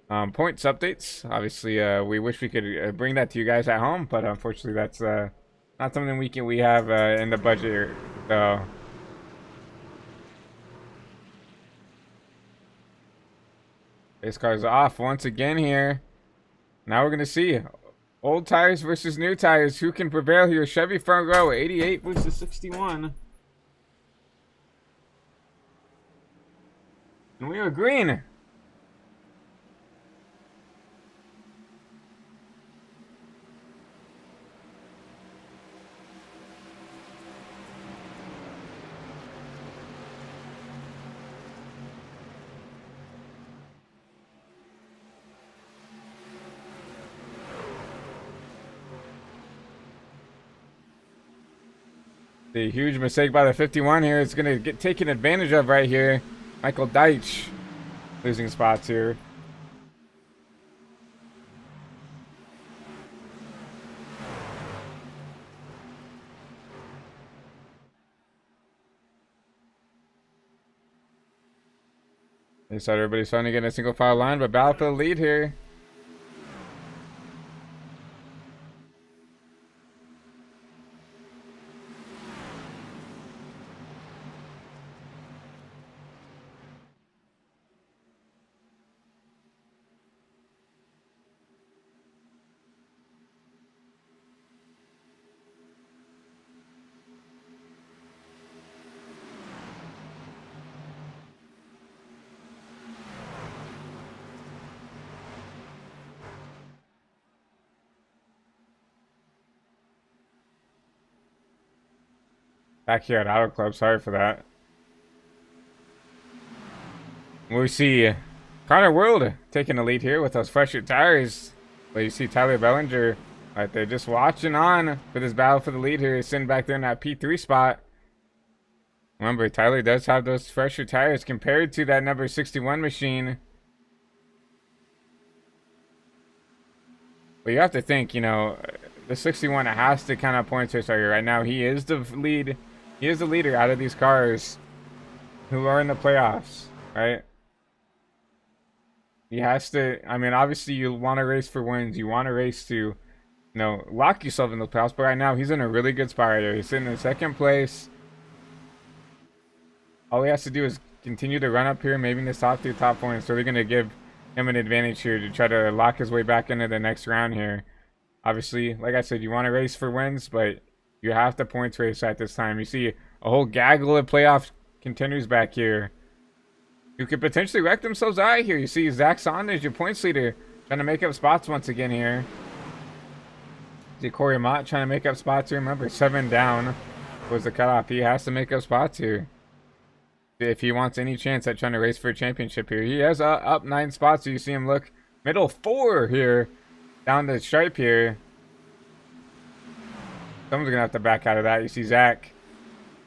A: points updates. Obviously, we wish we could bring that to you guys at home, but unfortunately, that's not something we have in the budget. So, race car's off once again here. Now we're gonna see old tires versus new tires. Who can prevail here? Chevy front row, 88 versus 61. And we are green. The huge mistake by the 51 here is going to get taken advantage of right here. Michael Deitch losing spots here. They said everybody's trying to get in a single file line, but battle for the lead here. Back here at Auto Club, sorry for that. We see Connor World taking the lead here with those fresher tires. But you see Tyler Bellinger right there just watching on for this battle for the lead here, sitting back there in that P3 spot. Remember, Tyler does have those fresher tires compared to that number 61 machine. But you have to think, you know, the 61 has to kind of point to us right now. He is the lead. He is the leader out of these cars who are in the playoffs, right? He has to. I mean, obviously, you want to race for wins. You want to race to, you know, lock yourself in the playoffs. But right now, he's in a really good spot right here. He's sitting in second place. All he has to do is continue to run up here, maybe in the top 3, top 4. And so they're going to give him an advantage here to try to lock his way back into the next round here. Obviously, like I said, you want to race for wins, but you have to points race at this time. You see a whole gaggle of playoff contenders back here who could potentially wreck themselves out here. You see Zach Saunders, your points leader, trying to make up spots once again here. You see Corey Mott trying to make up spots here. Remember, 7 down was the cutoff. He has to make up spots here if he wants any chance at trying to race for a championship here. He has up 9 spots, so you see him look middle 4 here down the stripe here. Someone's gonna have to back out of that. You see Zach,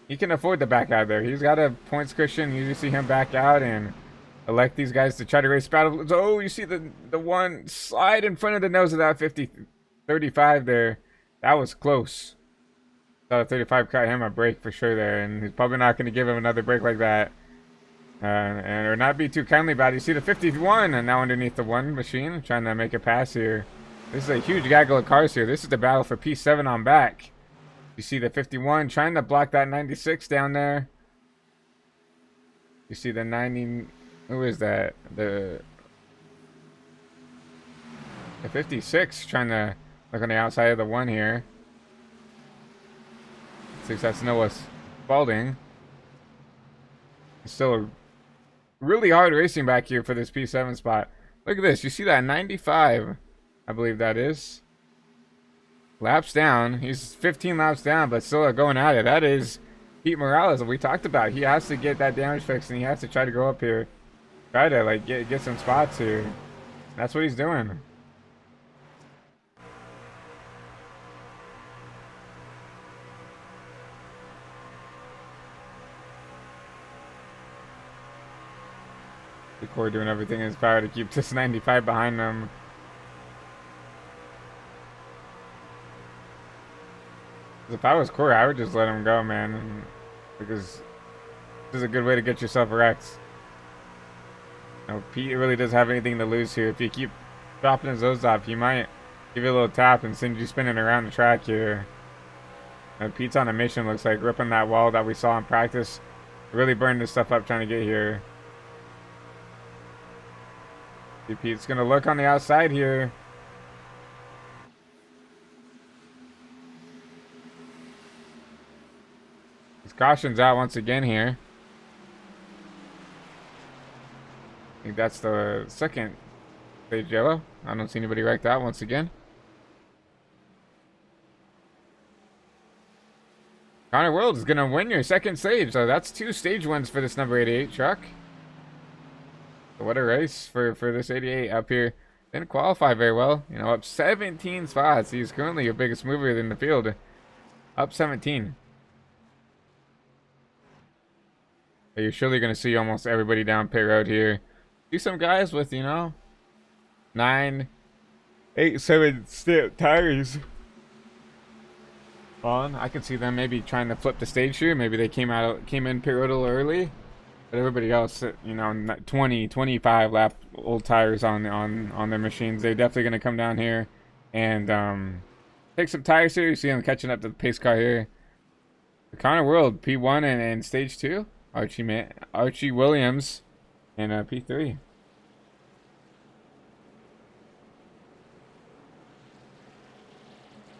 A: he can afford to back out of there. He's got a points cushion. You see him back out and elect these guys to try to race battle. Oh, you see the one slide in front of the nose of that 35 there. That was close. Thought 35 cut him a break for sure there, and he's probably not going to give him another break like that. And or not be too kindly about it. You see the 51 and now underneath the 1 machine trying to make a pass here. This is a huge gaggle of cars here. This is the battle for P7 on back. You see the 51 trying to block that 96 down there. You see the 90. Who is that? The 56 trying to look on the outside of the 1 here. 6, that's Noah Spalding. It's still really hard racing back here for this P7 spot. Look at this. You see that 95, I believe that is. Laps down. He's 15 laps down, but still going at it. That is Pete Morales that we talked about. He has to get that damage fixed, and he has to try to go up here. Try to, like, get some spots here. That's what he's doing. Corey doing everything in his power to keep this 95 behind them. If I was Corey, I would just let him go, man, because this is a good way to get yourself wrecked. You know, Pete really doesn't have anything to lose here. If you keep dropping his nose off, he might give you a little tap and send you spinning around the track here. Pete's on a mission, looks like, ripping that wall that we saw in practice. Really burning this stuff up trying to get here. Pete's gonna look on the outside here. His caution's out once again here. I think that's the second stage yellow. I don't see anybody wrecked out once again. Connor World is gonna win your second stage, so that's 2 stage wins for this number 88 truck. What a race for this 88 up here. Didn't qualify very well. You know, up 17 spots. He's currently your biggest mover in the field. Up 17. But you're surely going to see almost everybody down pit road here. See some guys with, you know, 9, 8, 7 tires on. I can see them maybe trying to flip the stage here. Maybe they came in pit road a little early. But everybody else, you know, 20, 25 lap old tires on their machines. They're definitely going to come down here and take some tires here. You see them catching up to the pace car here. The Connor World, P1 and stage 2. Archie Williams and P3.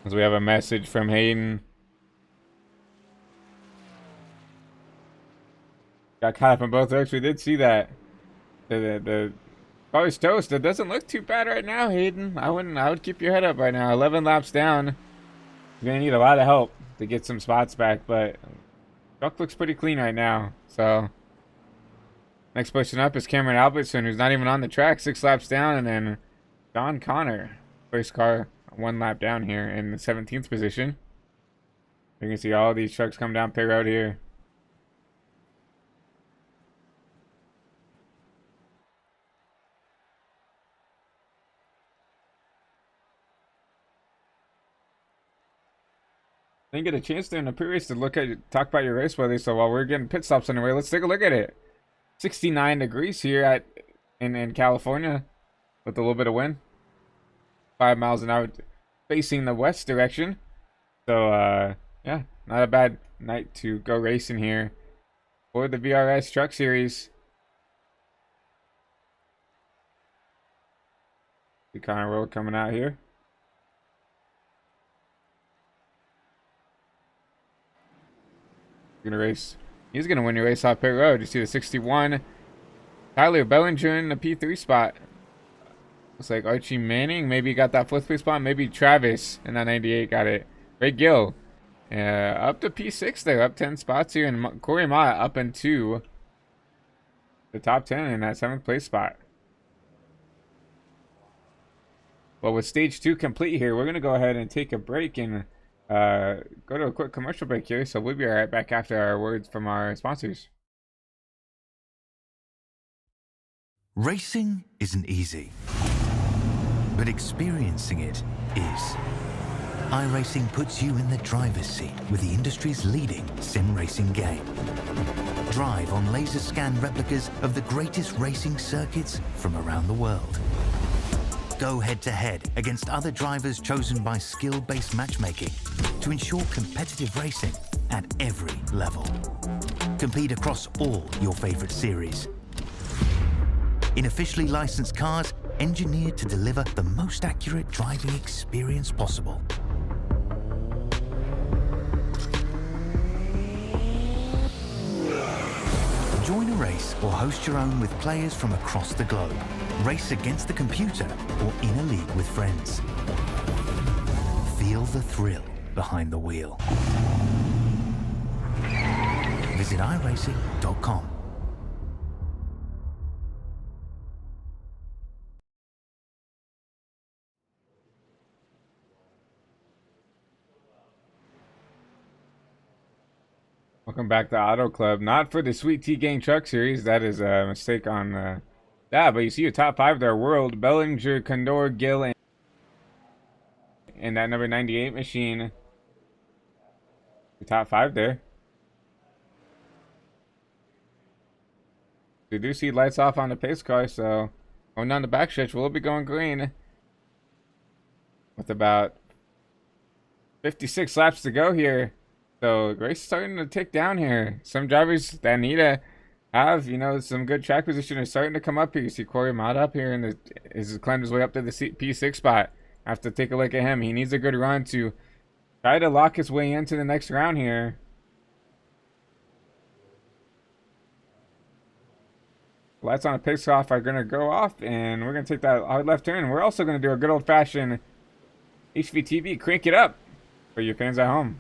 A: As we have a message from Hayden. Got caught up in both wrecks. We did see that. The car's toast. It doesn't look too bad right now, Hayden. I would keep your head up right now. 11 laps down. You're gonna need a lot of help to get some spots back, but truck looks pretty clean right now. So Next person up is Cameron Albertson, who's not even on the track, 6 laps down, and then John Connor, first car 1 lap down here in the 17th position. You can see all these trucks come down pit road here. Didn't get a chance there in the pre-race to talk about your race weather. So while we're getting pit stops underway, let's take a look at it. 69 degrees here in California with a little bit of wind. 5 miles an hour facing the west direction. So yeah, not a bad night to go racing here for the VRS Truck Series. The Connor Road coming out here. Gonna race. He's gonna win your race off pit road. You see the 61. Tyler Bellinger in the P3 spot. Looks like Archie Manning maybe got that 4th place spot. Maybe Travis in that 98 got it. Ray Gill up to P6 there, up 10 spots here, and Corey Mott up into the top 10 in that 7th place spot. Well, with stage 2 complete here, we're gonna go ahead and take a break and go to a quick commercial break here. So we'll be right back after our words from our sponsors.
B: Racing isn't easy, but experiencing it is. iRacing puts you in the driver's seat with the industry's leading sim racing game. Drive on laser scan replicas of the greatest racing circuits from around the world. Go head-to-head against other drivers chosen by skill-based matchmaking to ensure competitive racing at every level. Compete across all your favorite series. In officially licensed cars, engineered to deliver the most accurate driving experience possible. Join a race or host your own with players from across the globe. Race against the computer or in a league with friends. Feel the thrill behind the wheel. Visit iRacing.com.
A: Welcome back to Auto Club. Not for the Sweet Tea Gang Truck Series. That is a mistake on that. But you see your top 5 there. World, Bellinger, Condor, Gill, and that number 98 machine. The top 5 there. We do see lights off on the pace car, so going down the backstretch, we'll be going green. With about 56 laps to go here. So the race is starting to tick down here. Some drivers that need to have, some good track position are starting to come up here. You see Corey Mott up here and is climbed his way up to the P6 spot. I have to take a look at him. He needs a good run to try to lock his way into the next round here. Lights on a pace off are going to go off, and we're going to take that hard left turn. We're also going to do a good old-fashioned HVTV. Crank it up for your fans at home.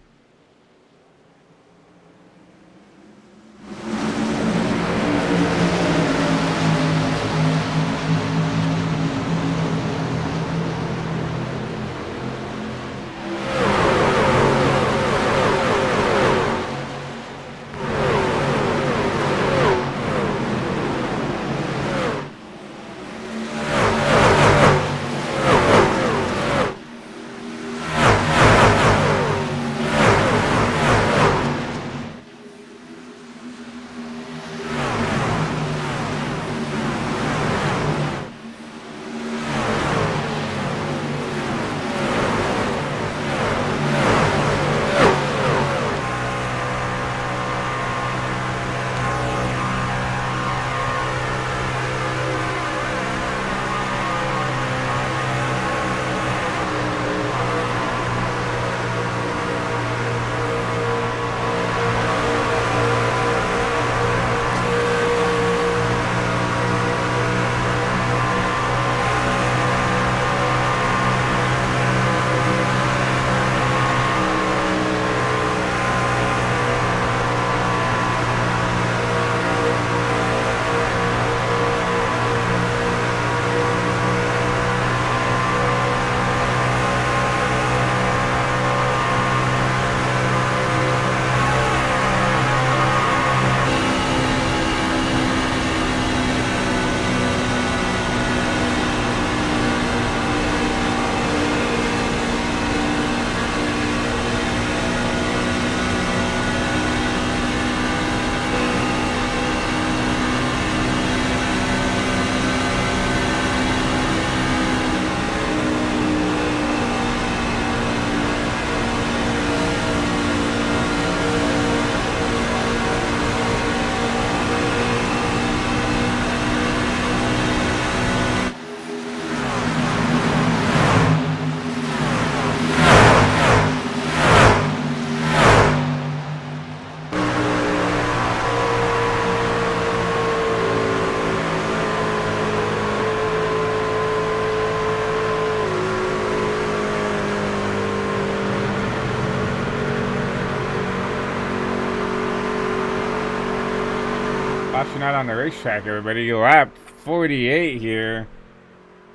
A: caution out on the racetrack, everybody. Lap 48 here.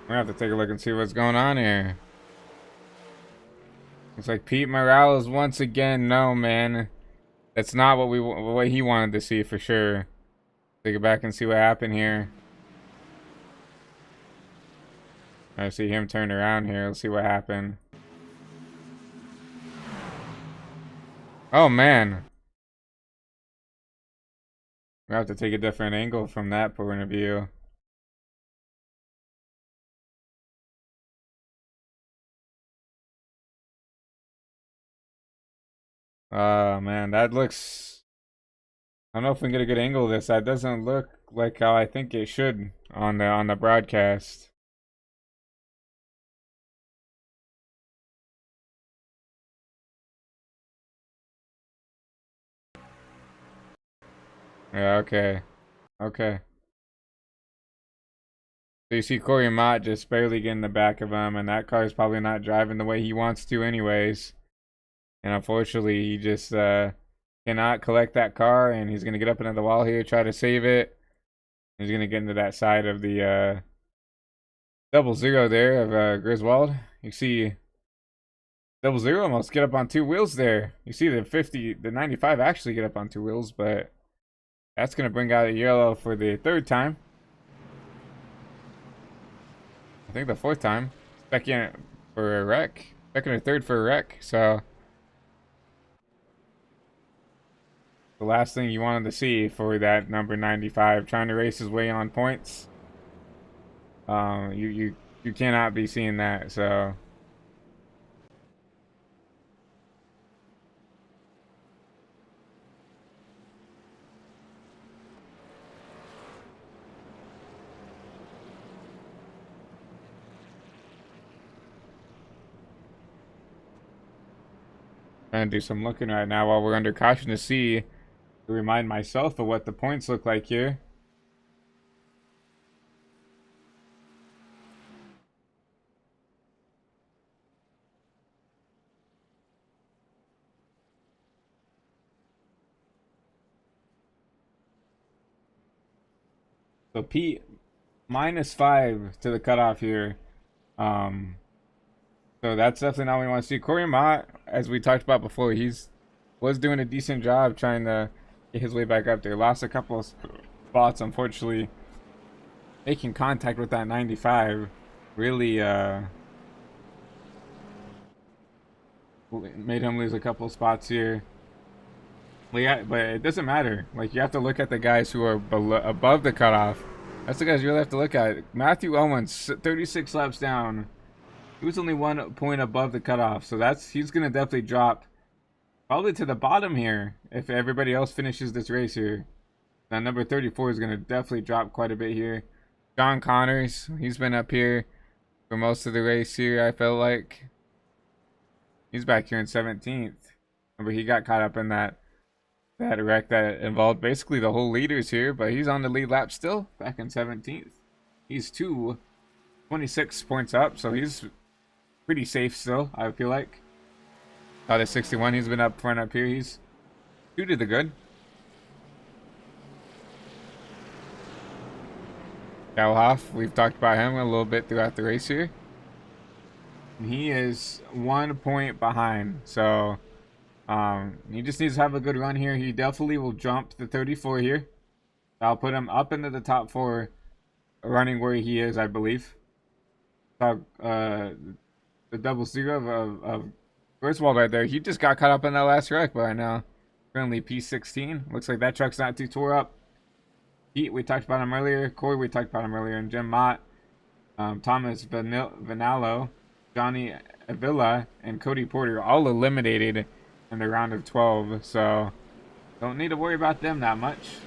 A: We're gonna have to take a look and see what's going on here. Looks like Pete Morales once again. No, man, that's not what he wanted to see for sure. Take it back and see what happened here. I see him turn around here. Let's see what happened. Oh man, we have to take a different angle from that point of view. Oh man, that looks. I don't know if we can get a good angle of this. That doesn't look like how I think it should on the broadcast. Yeah, okay. Okay. So you see Corey Mott just barely getting the back of him, and that car is probably not driving the way he wants to anyways. And unfortunately, he just cannot collect that car, and he's going to get up into the wall here, try to save it. He's going to get into that side of the 00 there of Griswold. You see 00 almost get up on two wheels there. You see the 95 actually get up on two wheels, but that's going to bring out a yellow for the third time. I think the fourth time. Second for a wreck. Second or third for a wreck. So the last thing you wanted to see for that number 95 trying to race his way on points. You cannot be seeing that. So trying to do some looking right now while we're under caution to see, to remind myself of what the points look like here. So Pete -5 to the cutoff here. So that's definitely not what we want to see. Corey Mott, as we talked about before, was doing a decent job trying to get his way back up there. Lost a couple of spots, unfortunately. Making contact with that 95 really made him lose a couple of spots here. But it doesn't matter. Like, you have to look at the guys who are above the cutoff. That's the guys you really have to look at. Matthew Owens, 36 laps down. He was only 1 point above the cutoff, so he's gonna definitely drop probably to the bottom here if everybody else finishes this race here. Now number 34 is gonna definitely drop quite a bit here. John Connors, he's been up here for most of the race here. I felt like he's back here in 17th. Remember, he got caught up in that wreck that involved basically the whole leaders here, but he's on the lead lap still, back in 17th. He's 26 points up, so he's pretty safe still, I feel like. Out of 61, he's been up front up here. He's 2 to the good. Kalhoff, we've talked about him a little bit throughout the race here. He is 1 point behind, so he just needs to have a good run here. He definitely will jump the 34 here. I'll put him up into the top 4, running where he is, I believe. The 00 of Griswold right there. He just got caught up in that last wreck, but I know currently P16. Looks like that truck's not too tore up. Pete, we talked about him earlier. Corey, we talked about him earlier. And Jim Mott, Thomas Vanallo, Johnny Avila, and Cody Porter all eliminated in the round of 12. So don't need to worry about them that much.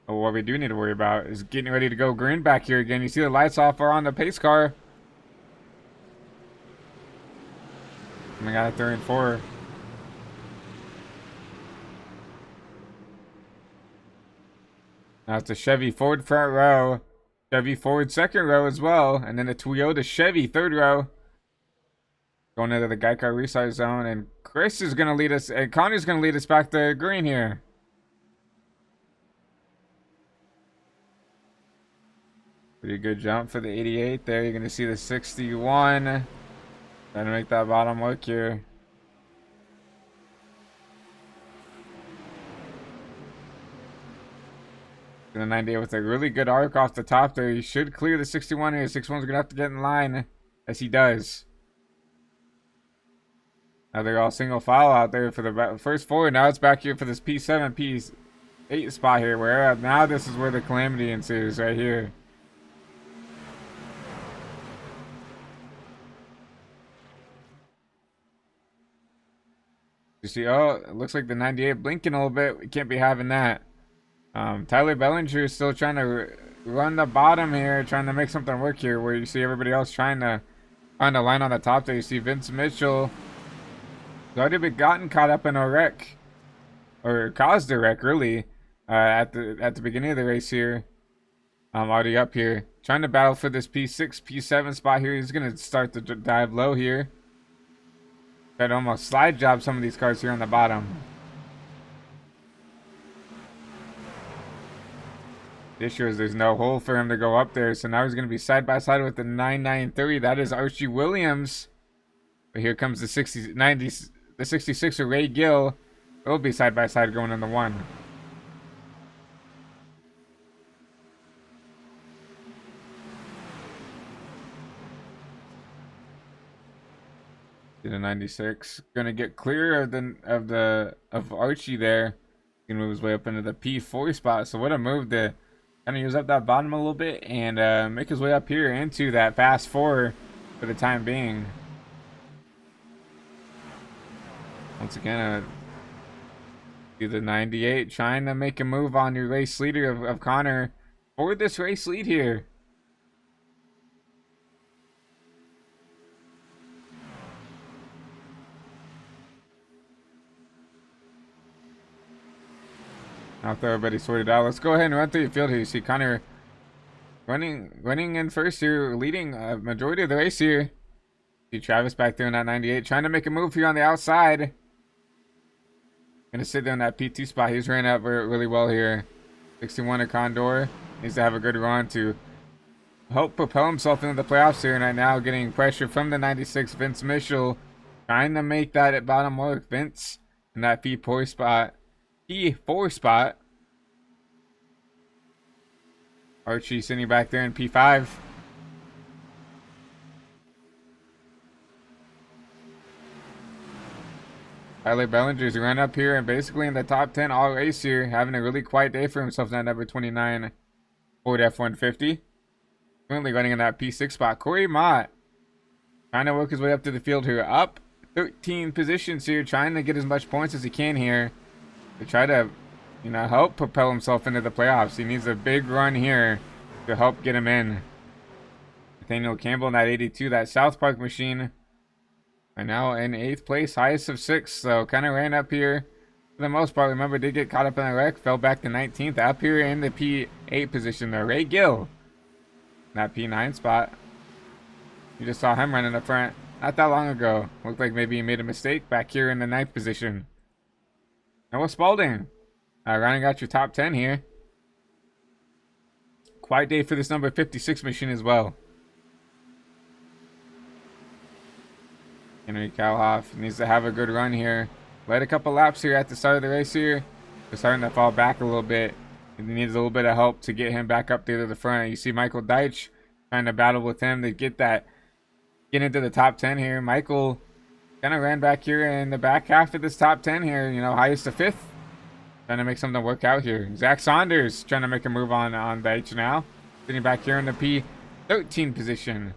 A: But what we do need to worry about is getting ready to go green back here again. You see the lights off are on the pace car. And we got a 3 and 4. Now it's a Chevy Ford front row, Chevy Ford second row as well, and then a Toyota Chevy third row. Going into the Geico restart zone, and Chris is going to lead us, and Connor's going to lead us back to green here. Pretty good jump for the 88 there. You're going to see the 61. Trying to make that bottom work here. And the 98 with a really good arc off the top there. He should clear the 61 here. 61's going to have to get in line, as he does. Now they're all single file out there for the first four. Now it's back here for this P7, P8 spot here. Where now this is where the calamity ensues right here. You see, oh, it looks like the 98 blinking a little bit. We can't be having that. Tyler Bellinger is still trying to run the bottom here, trying to make something work here. Where you see everybody else trying to find a line on the top there. You see Vince Mitchell has already gotten caught up in a wreck, or caused a wreck really, at the beginning of the race here. Already up here, trying to battle for this P6, P7 spot here. He's gonna start to dive low here. Try to almost slide job some of these cars here on the bottom. This shows there's no hole for him to go up there, so now he's going to be side by side with the 993. That is Archie Williams. But here comes the 66 of Ray Gill. They'll be side by side going in the one. The 96 gonna get clear of Archie there. He can move his way up into the P4 spot. So what a move to kind of use up that bottom a little bit and make his way up here into that fast four for the time being. Once again, do the 98 trying to make a move on your race leader of Connor for this race lead here. After everybody sorted out, let's go ahead and run through the field here. You see Connor running in first here, leading a majority of the race here. See Travis back there in that 98, trying to make a move here on the outside. Gonna sit there in that P2 spot. He's ran up really well here. 61 of Condor needs to have a good run to help propel himself into the playoffs here. And right now, getting pressure from the 96 Vince Mitchell, trying to make that at bottom work. Vince in that P4 spot. P4 spot. Archie sitting back there in P5. Tyler Bellinger's run up here and basically in the top 10 all race here, having a really quiet day for himself in that number 29 Ford F-150. Currently running in that P6 spot. Corey Mott trying to work his way up to the field here. Up 13 positions here, trying to get as much points as he can here to try to, help propel himself into the playoffs. He needs a big run here to help get him in. Nathaniel Campbell in that 82, that South Park machine, are now in 8th place, highest of 6. So kind of ran up here for the most part. Remember, did get caught up in a wreck, fell back to 19th. Up here in the P8 position there. Ray Gill in that P9 spot. You just saw him running up front not that long ago. Looked like maybe he made a mistake back here in the 9th position. Noah Spalding rounding out your top 10 here. Quiet day for this number 56 machine as well. Henry Kalhoff needs to have a good run here. Led a couple laps here at the start of the race here. They're starting to fall back a little bit. He needs a little bit of help to get him back up there to the front. You see Michael Deitch trying to battle with him to get into the top 10 here. Michael kind of ran back here in the back half of this top 10 here, highest of 5th. Trying to make something work out here. Zach Saunders trying to make a move on Deitch now. Sitting back here in the P13 position.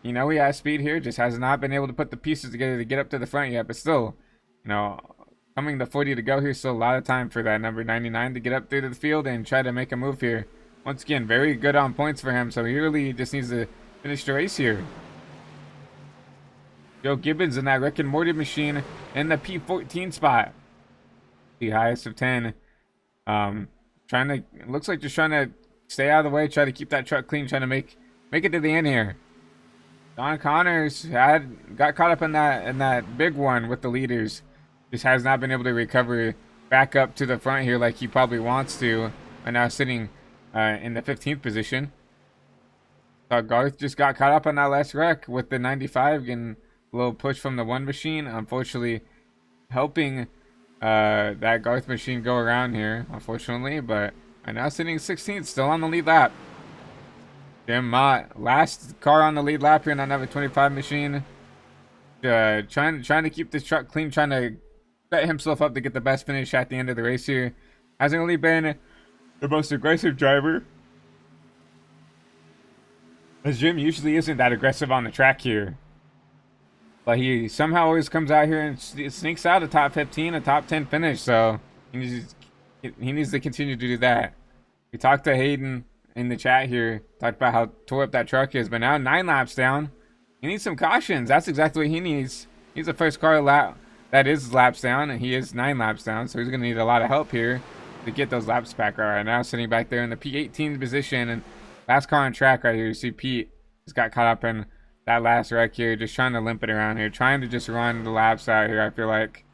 A: He has speed here, just has not been able to put the pieces together to get up to the front yet. But still, coming to 40 to go here, still a lot of time for that number 99 to get up there to the field and try to make a move here. Once again, very good on points for him, so he really just needs to finish the race here. Joe Gibbons in that Rick and Morty machine in the P14 spot. The highest of 10. Looks like just trying to stay out of the way, try to keep that truck clean, trying to make it to the end here. Don Connors got caught up in that big one with the leaders. Just has not been able to recover back up to the front here like he probably wants to. And now sitting in the 15th position. Garth just got caught up on that last wreck with the 95, getting a little push from the one machine. Unfortunately, helping that Garth machine go around here, unfortunately. But right now sitting 16th, still on the lead lap. Jim Mott, last car on the lead lap here in that number 25 machine. Trying to keep this truck clean, trying to set himself up to get the best finish at the end of the race here. Hasn't really been the most aggressive driver, as Jim usually isn't that aggressive on the track here. But he somehow always comes out here and sneaks out a top 15, a top 10 finish. So he needs to continue to do that. We talked to Hayden in the chat here, talked about how tore up that truck is, but now 9 laps down. He needs some cautions. That's exactly what he needs. He's the first car lap that is laps down, and he is 9 laps down, so he's going to need a lot of help here to get those laps back right now. Sitting back there in the P18 position, and last car on track right here. You see Pete just got caught up in that last wreck here, just trying to limp it around here, trying to just run the laps out here. I feel like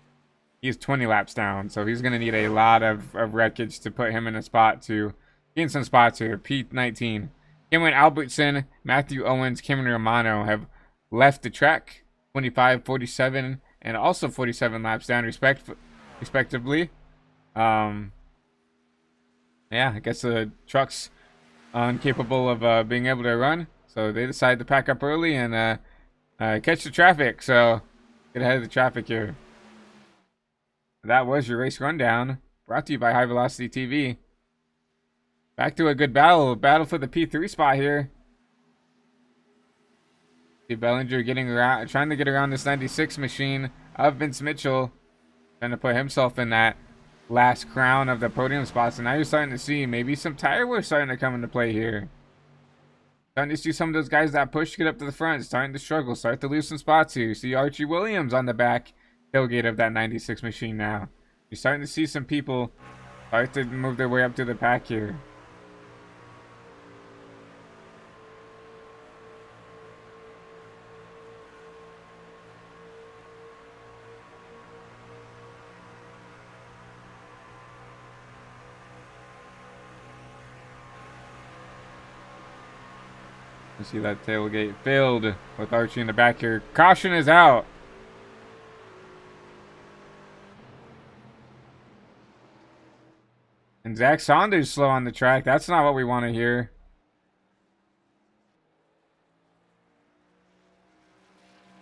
A: he's 20 laps down, so he's going to need a lot of wreckage to put him in a spot to gain some spots here. P19. Cameron Albertson, Matthew Owens, Cameron Romano have left the track, 25, 47, and also 47 laps down respectively. Yeah, I guess the truck's incapable of being able to run, so they decided to pack up early and catch the traffic. So get ahead of the traffic here. That was your race rundown, brought to you by High Velocity TV. Back to a good battle for the P3 spot here. See Bellinger getting around, trying to get around this 96 machine of Vince Mitchell, trying to put himself in that last crown of the podium spots. And now you're starting to see maybe some tire wear starting to come into play here. Starting to see some of those guys that push to get up to the front starting to struggle, start to lose some spots here. You see Archie Williams on the back tailgate of that 96 machine now. You're starting to see some people start to move their way up to the pack here. You see that tailgate filled with Archie in the back here. Caution is out. And Zach Saunders slow on the track. That's not what we want to hear.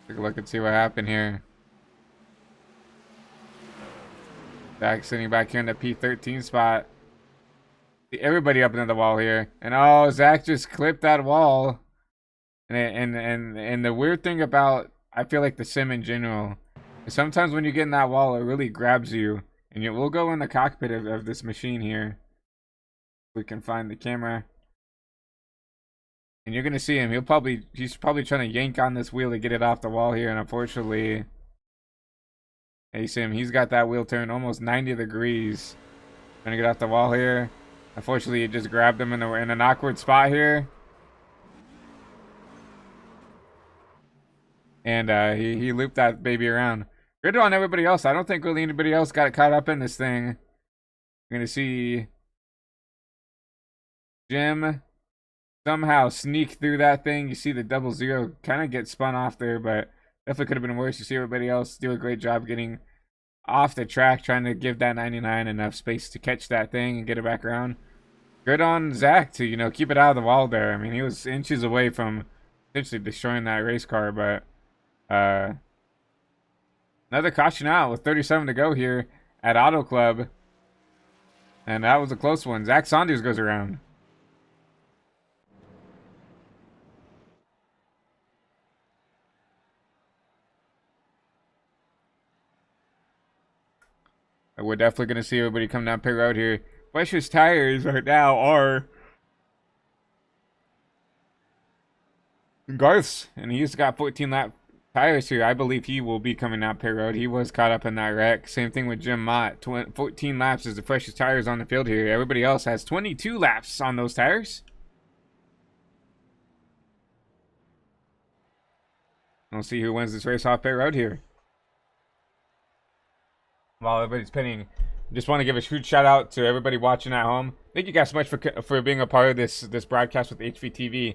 A: Take a look and see what happened here. Zach sitting back here in the P13 spot. See everybody up into the wall here. And oh, Zach just clipped that wall. And the weird thing about, I feel like the sim in general, is sometimes when you get in that wall, it really grabs you. And we'll go in the cockpit of this machine here. We can find the camera. And you're going to see him. He's probably trying to yank on this wheel to get it off the wall here. And unfortunately, you see him. He's got that wheel turned almost 90 degrees. Trying to get off the wall here. Unfortunately, it just grabbed him in an awkward spot here. And he looped that baby around. Good on everybody else. I don't think really anybody else got caught up in this thing. You're going to see Jim somehow sneak through that thing. You see the 00 kind of get spun off there, but definitely could have been worse. You see everybody else do a great job getting off the track, trying to give that 99 enough space to catch that thing and get it back around. Good on Zach to, keep it out of the wall there. I mean, he was inches away from essentially destroying that race car, but another caution out with 37 to go here at Auto Club. And that was a close one. Zach Saunders goes around. We're definitely going to see everybody come down pit road here. Flesher's tires right now are Garth's, and he's got 14 lap tires here. I believe he will be coming down pit road. He was caught up in that wreck. Same thing with Jim Mott. 14 laps is the freshest tires on the field here. Everybody else has 22 laps on those tires. We'll see who wins this race off pit road here. While everybody's pinning, just want to give a huge shout out to everybody watching at home. Thank you guys so much for being a part of this broadcast with HVTV.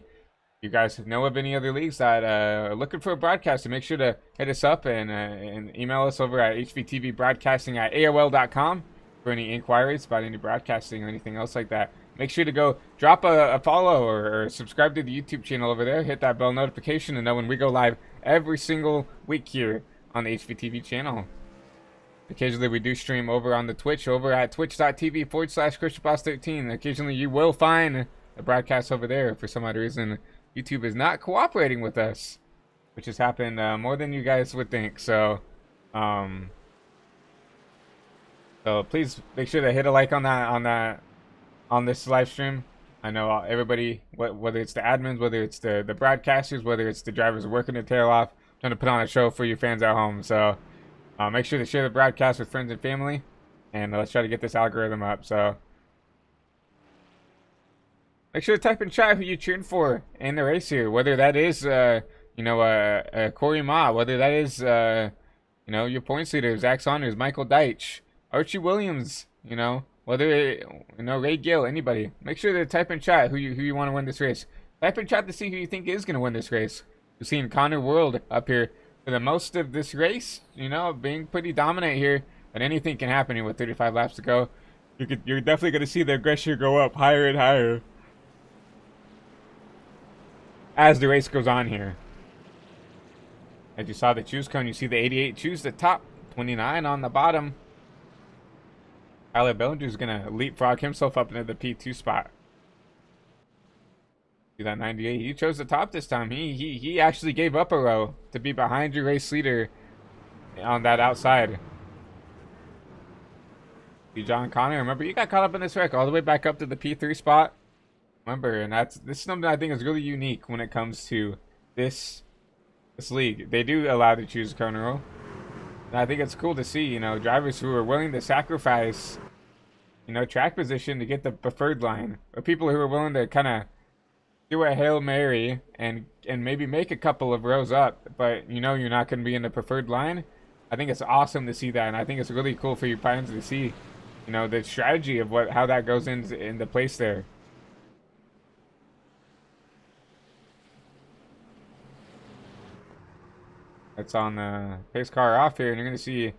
A: you guys know of any other leagues that are looking for a broadcaster, make sure to hit us up and email us over at hvtvbroadcasting@aol.com for any inquiries about any broadcasting or anything else like that. Make sure to go drop a follow or subscribe to the YouTube channel over there. Hit that bell notification to know when we go live every single week here on the HVTV channel. Occasionally we do stream over on the Twitch over at twitch.tv/ChristianBoss13. Occasionally you will find a broadcast over there. For some odd reason, YouTube is not cooperating with us, which has happened more than you guys would think. So please make sure to hit a like on this live stream. I know everybody, whether it's the admins, whether it's the broadcasters, whether it's the drivers working their tail off, trying to put on a show for you fans at home. So make sure to share the broadcast with friends and family, and let's try to get this algorithm up. So make sure to type in chat who you're cheering for in the race here, whether that is Corey Ma, whether that is your points leader Zach Saunders, Michael Deitch, Archie Williams, whether Ray Gill, anybody. Make sure to type in chat who you want to win this race. Type in chat to see who you think is going to win this race. We've seen Connor World up here for the most of this race, being pretty dominant here, but anything can happen here with 35 laps to go. You're definitely going to see the aggression go up higher and higher as the race goes on here. As you saw the choose cone, you see the 88 choose the top, 29 on the bottom. Tyler Bellinger's going to leapfrog himself up into the P2 spot. See that 98? He chose the top this time. He actually gave up a row to be behind your race leader on that outside. See John Connor, remember, you got caught up in this wreck all the way back up to the P3 spot. Remember, and this is something I think is really unique when it comes to this league. They do allow to choose cone row. And I think it's cool to see, drivers who are willing to sacrifice, track position to get the preferred line, or people who are willing to kind of do a Hail Mary and maybe make a couple of rows up, but you're not going to be in the preferred line. I think it's awesome to see that, and I think it's really cool for you fans to see, the strategy of how that goes into place there. It's on the pace car off here, and you're going to see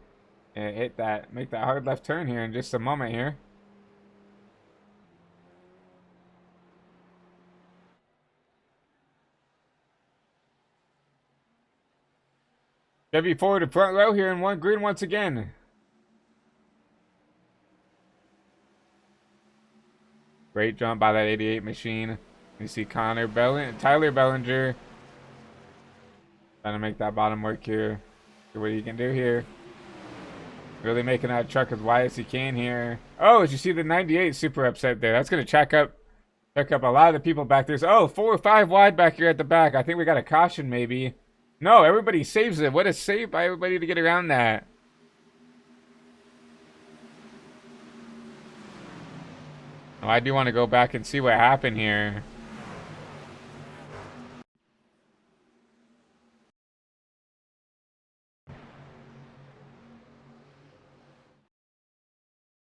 A: it make that hard left turn here in just a moment here. Chevy forward to front row here in one green once again. Great jump by that 88 machine. You see Tyler Bellinger trying to make that bottom work here. See what he can do here. Really making that truck as wide as he can here. Oh, as you see the 98 super upset there. That's going to check up a lot of the people back there. So, 4 or 5 wide back here at the back. I think we got a caution maybe. No, everybody saves it. What a save by everybody to get around that. Oh, I do want to go back and see what happened here.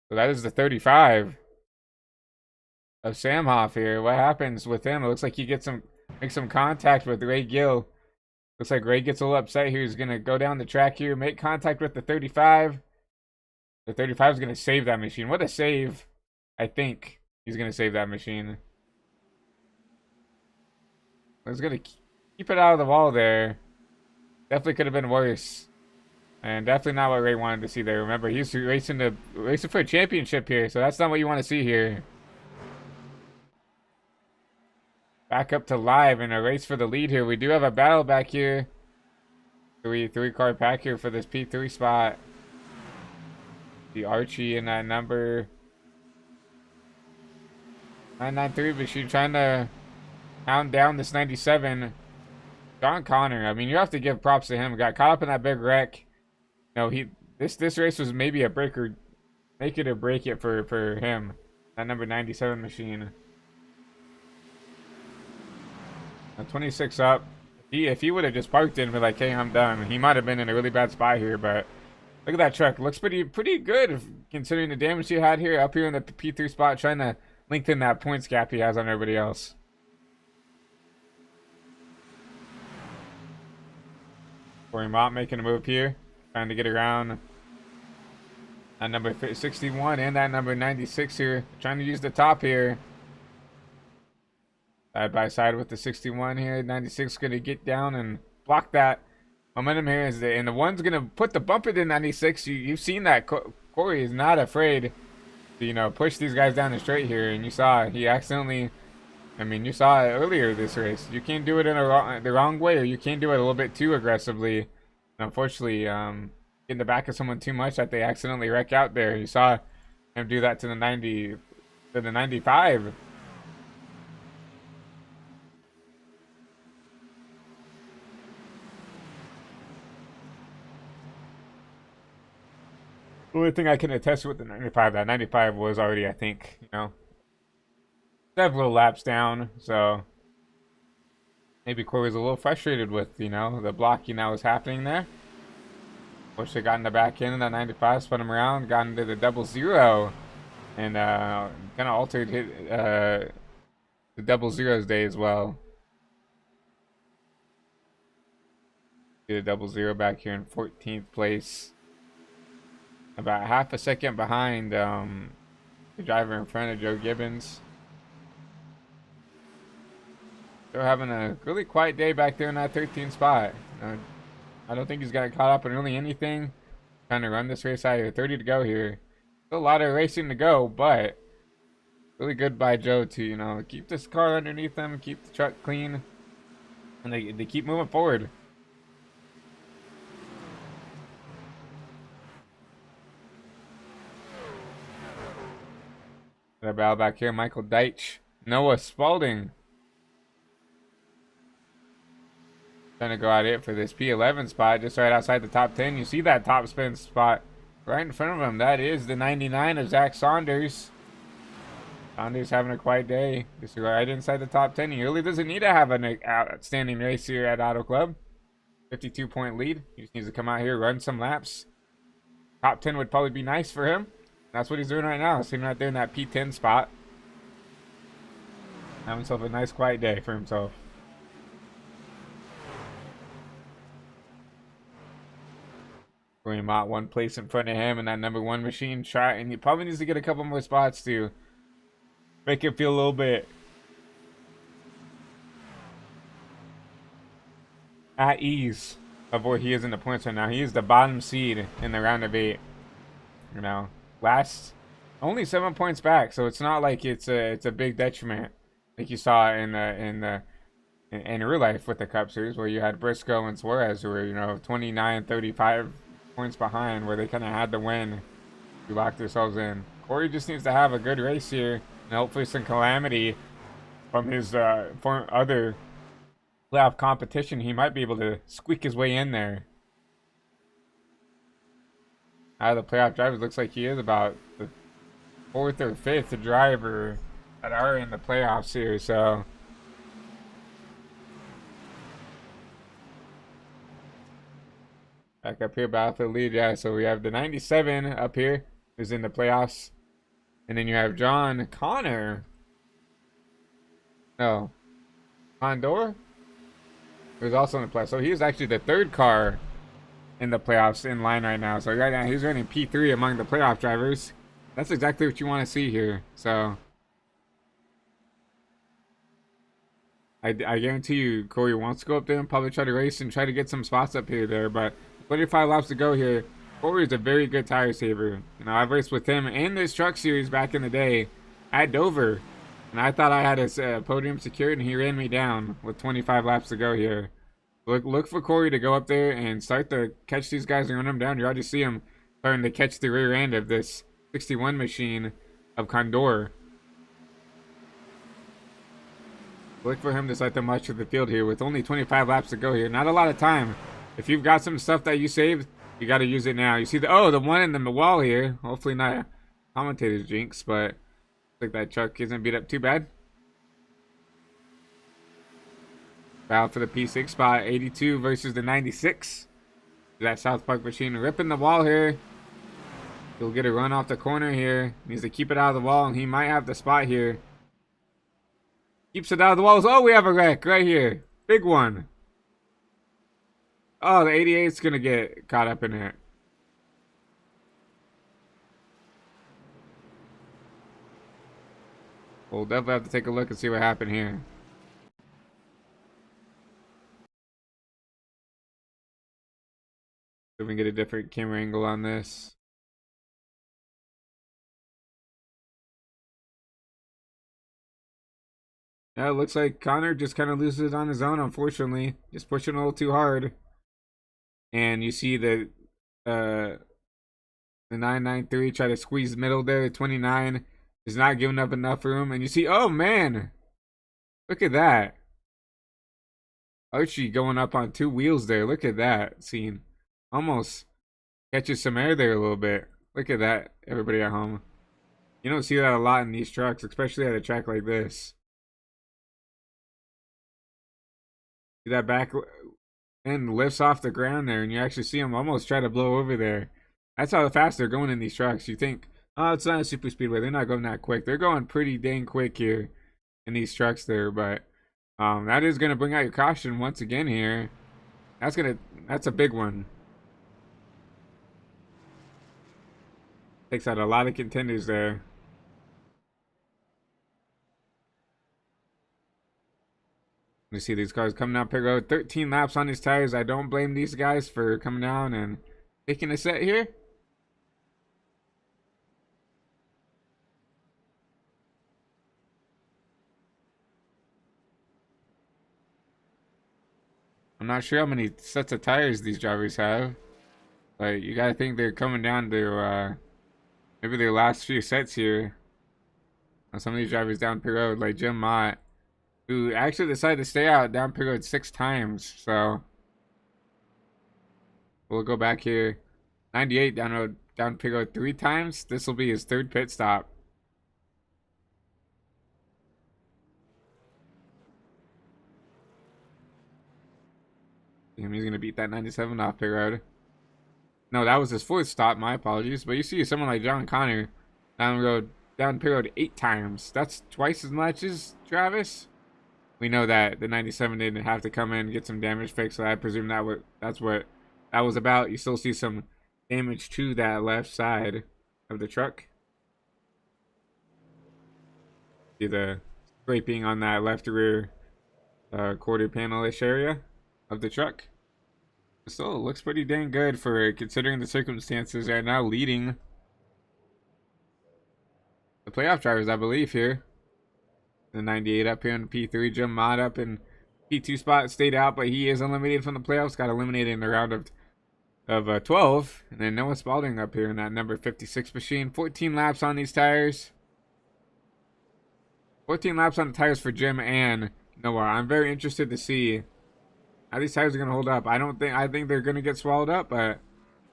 A: So that is the 35 of Sam Hoff here. What happens with him? It looks like he makes some contact with Ray Gill. Looks like Ray gets a little upset here. He's going to go down the track here, make contact with the 35. The 35 is going to save that machine. What a save. I think he's going to save that machine. He's going to keep it out of the wall there. Definitely could have been worse. And definitely not what Ray wanted to see there. Remember, he's racing for a championship here, so that's not what you want to see here. Back up to live in a race for the lead here. We do have a battle back here. Three-car pack here for this P3 spot. The Archie in that number 993 machine trying to hound down this 97. John Connor, I mean, you have to give props to him. Got caught up in that big wreck. No, this race was maybe a make it or break it for him. That number 97 machine. 26 up. If he would have just parked in and be like, hey, I'm done, he might have been in a really bad spot here, but look at that truck. Looks pretty good considering the damage he had here up here in the P3 spot, trying to lengthen that points gap he has on everybody else. Corey Mott making a move here, trying to get around that number 61 and that number 96 here, trying to use the top here. Side by side with the 61 here. 96 going to get down and block that momentum here. And the one's going to put the bumper to 96. You've seen that. Corey is not afraid to, you know, push these guys down the straight here. And you saw he accidentally, I mean, you saw it earlier this race. You can't do it in the wrong way, or you can't do it a little bit too aggressively. And unfortunately, in the back of someone too much that they accidentally wreck out there. You saw him do that to the 90, to the 95. The only thing I can attest with the 95, that 95 was already, I think, you know, several laps down. So maybe Corey was a little frustrated with, you know, the blocking that was happening there. Wish they got in the back end of that 95, spun him around, got into the 00, and kind of altered the 00's day as well. Get a 00 back here in 14th place. About half a second behind the driver in front of Joe Gibbons. They're having a really quiet day back there in that 13th spot. I don't think he's got caught up in really anything. Trying to run this race out here. 30 to go here. Still a lot of racing to go, but really good by Joe to, you know, keep this car underneath them, keep the truck clean, and they keep moving forward. Got a battle back here. Michael Deitch, Noah Spalding. Trying to go at it for this P11 spot, just right outside the top 10. You see that top spin spot right in front of him. That is the 99 of Zach Saunders. Saunders having a quiet day. Just right inside the top 10. He really doesn't need to have an outstanding race here at Auto Club. 52-point lead. He just needs to come out here, run some laps. Top 10 would probably be nice for him. That's what he's doing right now. Sitting right there in that P10 spot. Having himself a nice quiet day for himself. Corey Mott one place in front of him in that number 1 machine. And he probably needs to get a couple more spots to make it feel a little bit at ease of where he is in the points right now. He is the bottom seed in the round of 8. You know, last only 7 points back, so it's not like it's a big detriment like you saw in real life with the Cup Series, where you had Briscoe and Suarez who were, you know, 29, 35 points behind, where they kind of had to win to lock themselves in. Corey just needs to have a good race here, and hopefully some calamity from his other playoff competition. He might be able to squeak his way in there. Out of the playoff drivers, looks like he is about the 4th or 5th driver that are in the playoffs here, so back up here, Battlefield lead. Yeah, so we have the 97 up here who's in the playoffs. And then you have John Connor. No. Condor? Who's also in the playoffs. So he is actually the 3rd car in the playoffs in line right now. So right now he's running P3 among the playoff drivers. That's exactly what you want to see here. So I guarantee you Corey wants to go up there and probably try to race and try to get some spots up here there, but 25 laps to go here. Corey is a very good tire saver. You know, I've raced with him in this truck series back in the day at Dover, and I thought I had his podium secured, and he ran me down with 25 laps to go here. Look for Corey to go up there and start to catch these guys and run them down. You already see him starting to catch the rear end of this 61 machine of Condor. Look for him to start to march through the field here with only 25 laps to go here. Not a lot of time. If you've got some stuff that you saved, you got to use it now. You see the one in the wall here. Hopefully not a commentator's jinx, but looks like that truck isn't beat up too bad. Battle for the P6 spot. 82 versus the 96. That South Park machine ripping the wall here. He'll get a run off the corner here. Needs to keep it out of the wall, and he might have the spot here. Keeps it out of the walls. Oh, we have a wreck right here. Big one. Oh, the 88's gonna get caught up in it. We'll definitely have to take a look and see what happened here. So we can get a different camera angle on this. Yeah, it looks like Connor just kind of loses it on his own, unfortunately. Just pushing a little too hard. And you see uh, the 993 try to squeeze middle there. The 29 is not giving up enough room. And you see, oh man, look at that. Archie going up on two wheels there. Look at that scene. Almost catches some air there a little bit. Look at that, everybody at home. You don't see that a lot in these trucks, especially at a track like this. See that back end lifts off the ground there, and you actually see them almost try to blow over there. That's how fast they're going in these trucks. You think, oh, it's not a super speedway. They're not going that quick. They're going pretty dang quick here in these trucks there, but that is going to bring out your caution once again here. That's a big one. Takes out a lot of contenders there. You see these cars coming down pit road. 13 laps on these tires. I don't blame these guys for coming down and taking a set here. I'm not sure how many sets of tires these drivers have, but you gotta think they're coming down to maybe their last few sets here. Some of these drivers down pit road, like Jim Mott, who actually decided to stay out down pit road 6 times. So we'll go back here. 98 down pit road 3 times. This will be his 3rd pit stop. He's gonna beat that 97 off pit road. No, that was his 4th stop. My apologies. But you see someone like John Connor down pit road 8 times. That's twice as much as Travis. We know that the 97 didn't have to come in and get some damage fixed, so I presume that's what that was about. You still see some damage to that left side of the truck. See the scraping on that left rear quarter panel-ish area of the truck. Still, it looks pretty dang good for considering the circumstances. Are now leading the playoff drivers, I believe, here. The 98 up here in P3. Jim Mott up in P2 spot, stayed out, but he is eliminated from the playoffs. Got eliminated in the round of 12. And then Noah Spalding up here in that number 56 machine. 14 laps on these tires. 14 laps on the tires for Jim and Noah. I'm very interested to see how these tires are going to hold up. I think they're going to get swallowed up, but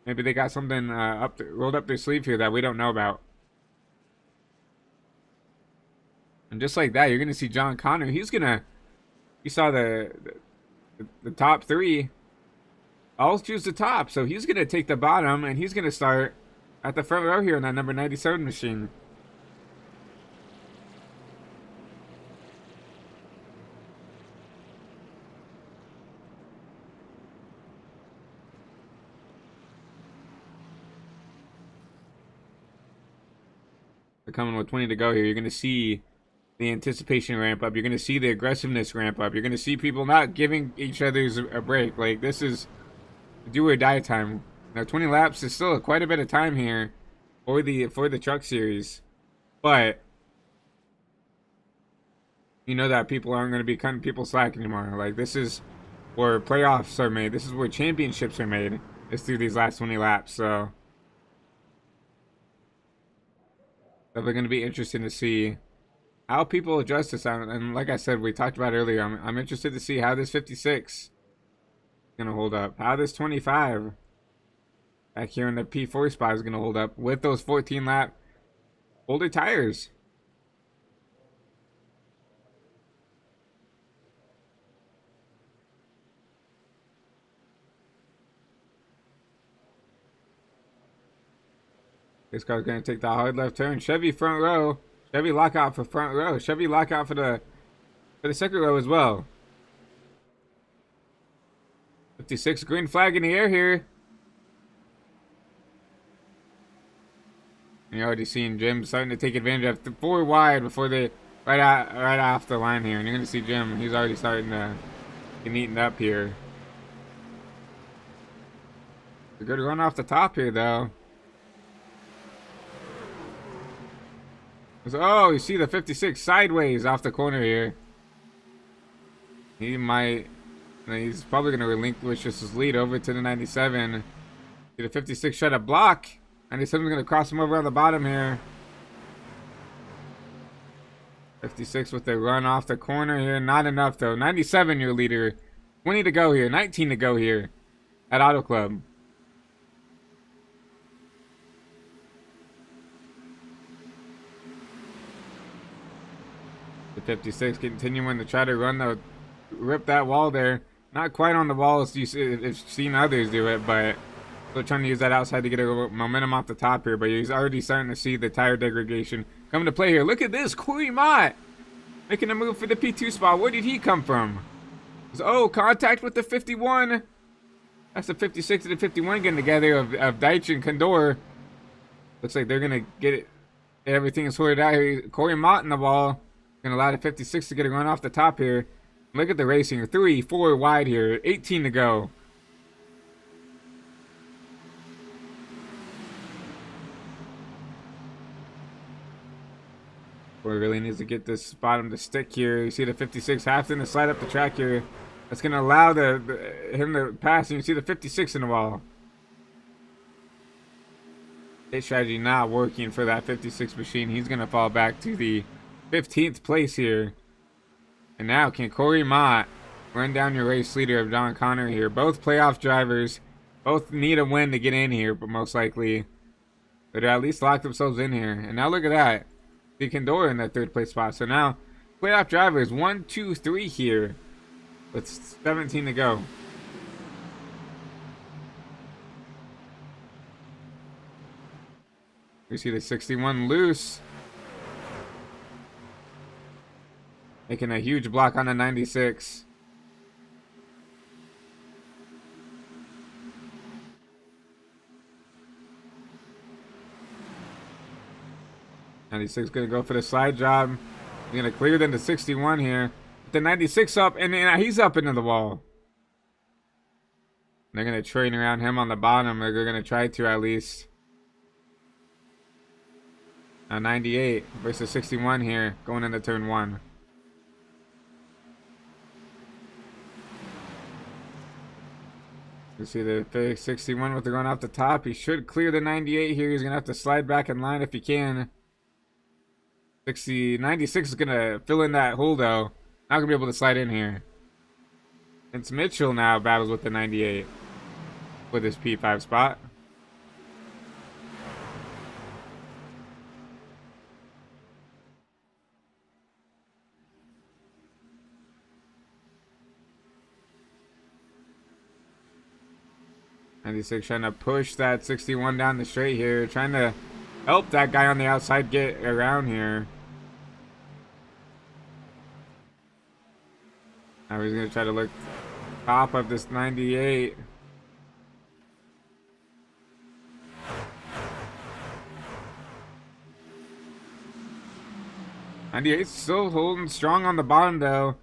A: maybe they got something rolled up their sleeve here that we don't know about. And just like that, you're going to see John Connor. You saw the top 3 all choose the top. So he's going to take the bottom, and he's going to start at the front row here in that number 97 machine. They're coming with 20 to go here. You're going to see the anticipation ramp up. You're going to see the aggressiveness ramp up. You're going to see people not giving each other a break. Like, this is do or die time. Now, 20 laps is still quite a bit of time here for the truck series, but you know that people aren't going to be cutting people slack anymore. Like, this is where playoffs are made. This is where championships are made. It's through these last 20 laps. So definitely going to be interesting to see how people adjust this. And like I said, we talked about earlier, I'm interested to see how this 56 is going to hold up. How this 25 back here in the P4 spot is going to hold up with those 14 lap older tires. This car's going to take the hard left turn. Chevy front row. Chevy lockout for front row. Chevy lockout for the second row as well. The 56, green flag in the air here. And you're already seeing Jim starting to take advantage of the 4 wide before they right off the line here. And you're gonna see Jim, he's already starting to get eaten up here. A good run off the top here though. Oh, you see the 56 sideways off the corner here. He might, he's probably going to relinquish his lead over to the 97. See the 56 try to block. 97 is going to cross him over on the bottom here. 56 with the run off the corner here. Not enough though. 97 your leader. 20 to go here. 19 to go here at Auto Club. The 56 continuing to try to run the rip that wall there. Not quite on the wall as you've seen others do it, but still trying to use that outside to get a momentum off the top here. But he's already starting to see the tire degradation coming to play here. Look at this, Corey Mott making a move for the P2 spot. Where did he come from? Oh, contact with the 51. That's the 56 and the 51 getting together of Deitch and Condor. Looks like they're gonna get it. Everything is sorted out here. Corey Mott in the wall. Gonna allow the 56 to get a run off the top here. Look at the racing. 3, 4 wide here. 18 to go. Boy really needs to get this bottom to stick here. You see the 56 having to slide up the track here. That's gonna allow him to pass. And you see the 56 in the wall. His strategy not working for that 56 machine. He's gonna fall back to the 15th place here. And now can Corey Mott run down your race leader of John Connor here? Both playoff drivers. Both need a win to get in here, but most likely. But at least lock themselves in here. And now look at that. The Condor in that 3rd place spot. So now playoff drivers 1, 2, 3 here. With 17 to go. We see the 61 loose. Making a huge block on the 96. '96 gonna go for the slide job. He's gonna clear then the 61 here. With the 96 up, and he's up into the wall. They're gonna train around him on the bottom. They're gonna try to at least. Now 98 versus 61 here, going into turn 1. You see the 61 with the run off the top. He should clear the 98 here. He's going to have to slide back in line if he can. 96 is going to fill in that hole, though. Not going to be able to slide in here. It's Mitchell now battles with the 98 with his P5 spot. '96 trying to push that 61 down the straight here, trying to help that guy on the outside get around here. Now he's gonna try to look top of this 98. '98's still holding strong on the bottom though.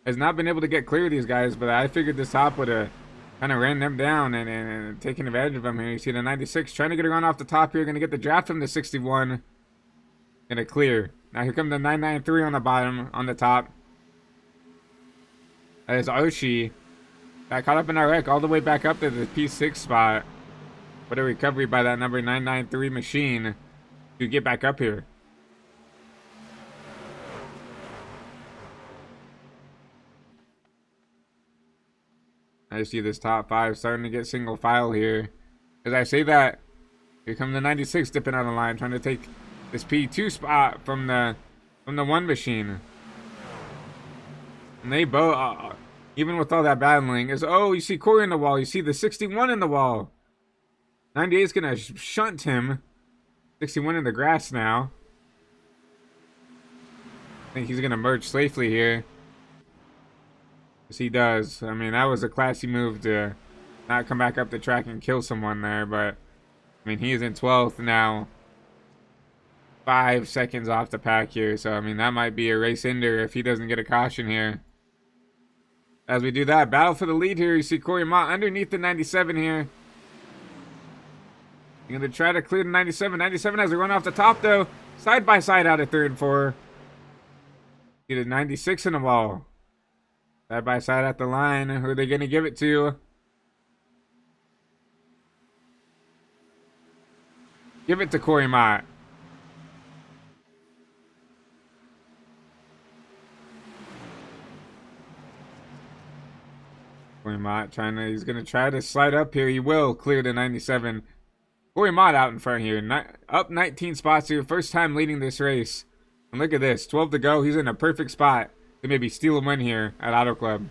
A: Has not been able to get clear of these guys, but I figured this top would have kind of ran them down and taking advantage of them here. You see the 96 trying to get a run off the top here. Going to get the draft from the 61. Going to clear. Now here comes the 993 on the bottom, on the top. That is Oshie. Got caught up in our wreck all the way back up to the P6 spot. What a recovery by that number 993 machine to get back up here. I see this top 5 starting to get single file here. As I say that, here comes the 96 dipping on the line, trying to take this P2 spot from the 1 machine. And they both, even with all that battling, you see Corey in the wall. You see the 61 in the wall. 98 is gonna shunt him. 61 in the grass now. I think he's gonna merge safely here. Yes, he does. I mean, that was a classy move to not come back up the track and kill someone there. But I mean, he is in 12th now, 5 seconds off the pack here. So I mean, that might be a race ender if he doesn't get a caution here. As we do that, battle for the lead here. You see Corey Mott underneath the 97 here. You're going to try to clear the 97. 97 has a run off the top, though. Side by side out of 3rd and 4. Get a 96 in the wall. Side by side at the line. Who are they going to give it to? Give it to Corey Mott. Corey Mott he's going to try to slide up here. He will clear the 97. Corey Mott out in front here. Up 19 spots here. First time leading this race. And look at this. 12 to go. He's in a perfect spot to maybe steal a win here at Auto Club.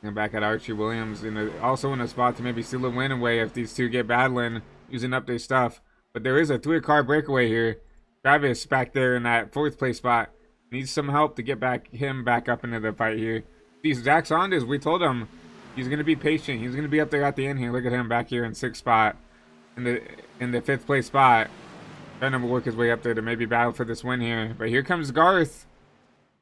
A: And back at Archie Williams. Also in a spot to maybe steal a win away if these two get battling, using up their stuff. But there is a 3-car breakaway here. Travis back there in that 4th place spot. Needs some help to get him back up into the fight here. See, Zach Saunders, we told him he's going to be patient. He's going to be up there at the end here. Look at him back here in 6th spot. In the 5th place spot. Trying to work his way up there to maybe battle for this win here. But here comes Garth.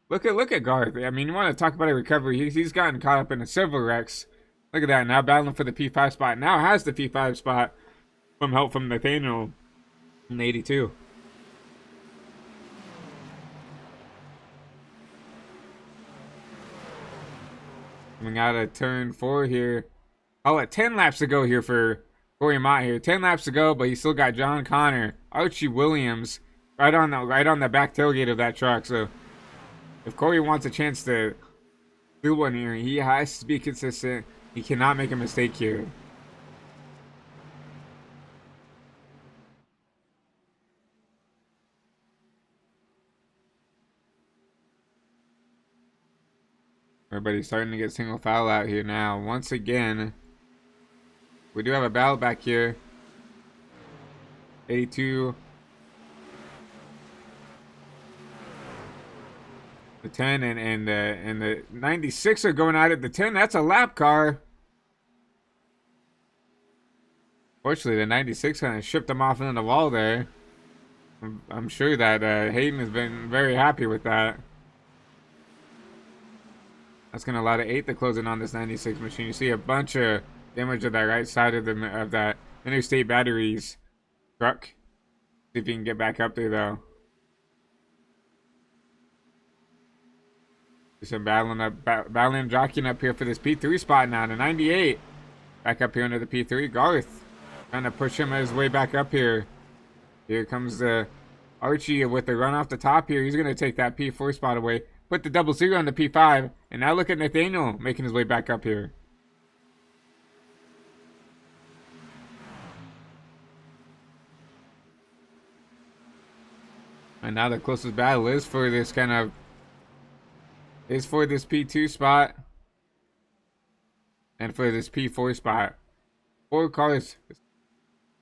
A: Look at Garth. I mean, you want to talk about a recovery. He's gotten caught up in several wrecks. Look at that. Now battling for the P5 spot. Now has the P5 spot from help from Nathaniel in 82. Coming out of turn 4 here. Oh, at 10 laps to go here for Corey Mott here. 10 laps to go, but he still got John Connor, Archie Williams right on the back tailgate of that truck. So if Corey wants a chance to do one here, he has to be consistent. He cannot make a mistake here. Everybody's starting to get single foul out here now. Once again, we do have a battle back here. 82. The 10 and the 96 are going at it. The 10, that's a lap car. Fortunately, the 96 kind of shipped them off into the wall there. I'm sure that Hayden has been very happy with that. That's going to allow the 8 to close in on this 96 machine. You see a bunch of damage to that right side of that interstate batteries truck. See if you can get back up there, though. Some battling jockeying up here for this P3 spot now. The 98 back up here under the P3. Garth trying to push him his way back up here. Here comes the Archie with the run off the top here. He's going to take that P4 spot away. Put the 00 on the P5. And now look at Nathaniel making his way back up here. And now the closest battle is for this P2 spot. And for this P4 spot. 4 cars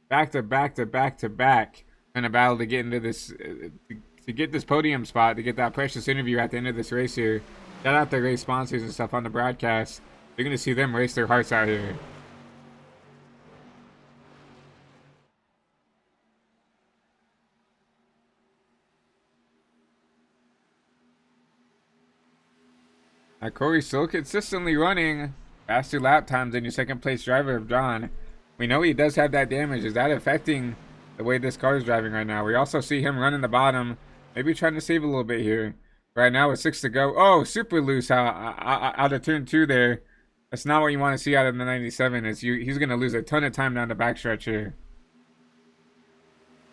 A: back to back to back to back in a battle to get into this to get this podium spot, to get that precious interview at the end of this race here. Shout out the race sponsors and stuff on the broadcast. You're going to see them race their hearts out here. Now Corey's still consistently running faster lap times than your 2nd place driver of John. We know he does have that damage. Is that affecting the way this car is driving right now? We also see him running the bottom. Maybe trying to save a little bit here. Right now with 6 to go. Oh, super loose out of turn 2 there. That's not what you want to see out of the 97. He's going to lose a ton of time down the backstretch here.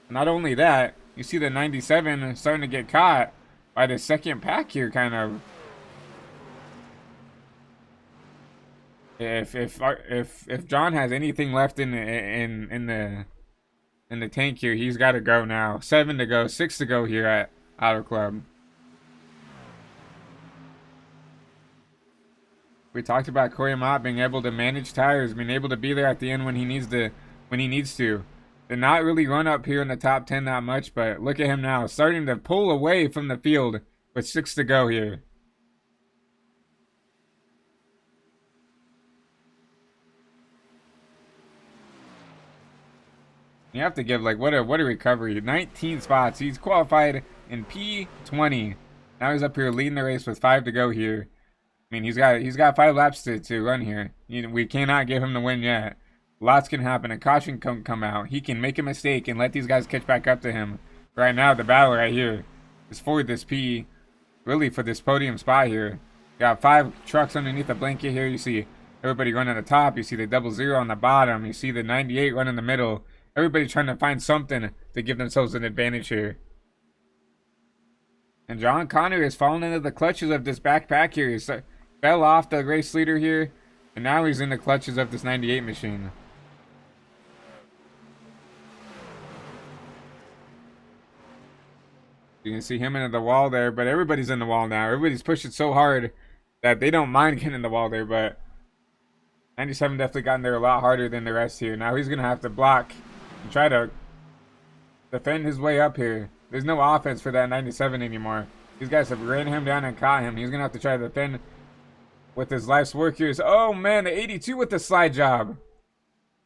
A: Not only that, you see the 97 starting to get caught by the 2nd pack here, kind of. If John has anything left in the tank here, he's got to go now. 7 to go, 6 to go here at Auto Club. We talked about Corey Mott being able to manage tires, being able to be there at the end when he needs to. Did not really run up here in the top 10 that much, but look at him now, starting to pull away from the field with 6 to go here. You have to give like what a recovery. 19 spots. He's qualified in P20. Now he's up here leading the race with 5 to go here. I mean, he's got 5 laps to run here. We cannot give him the win yet. Lots can happen. A caution can come out. He can make a mistake and let these guys catch back up to him. Right now, the battle right here is for this P, really for this podium spot here. Got 5 trucks underneath the blanket here. You see everybody running at the top. You see the 00 on the bottom. You see the 98 running in the middle. Everybody trying to find something to give themselves an advantage here. And John Connor is falling into the clutches of this backpack here. He fell off the race leader here, and now he's in the clutches of this 98 machine. You can see him into the wall there, but everybody's in the wall now. Everybody's pushing so hard that they don't mind getting in the wall there, but 97 definitely got in there a lot harder than the rest here. Now he's going to have to block and try to defend his way up here. There's no offense for that 97 anymore. These guys have ran him down and caught him. He's going to have to try to defend with his life's work here. Oh, man, the 82 with the slide job.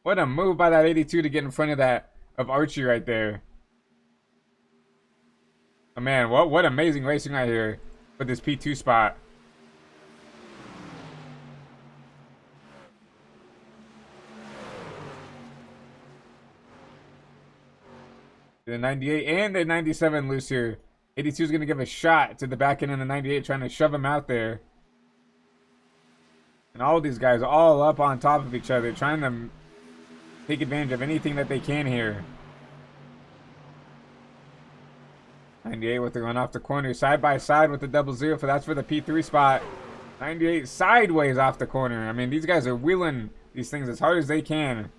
A: What a move by that 82 to get in front of Archie right there. Oh, man, what amazing racing right here for this P2 spot. The 98 and the 97 loose here. 82 is going to give a shot to the back end of the 98, trying to shove him out there. And all these guys all up on top of each other, trying to take advantage of anything that they can here. 98 with the run off the corner, side by side with the 00, that's for the P3 spot. 98 sideways off the corner. I mean, these guys are wheeling these things as hard as they can.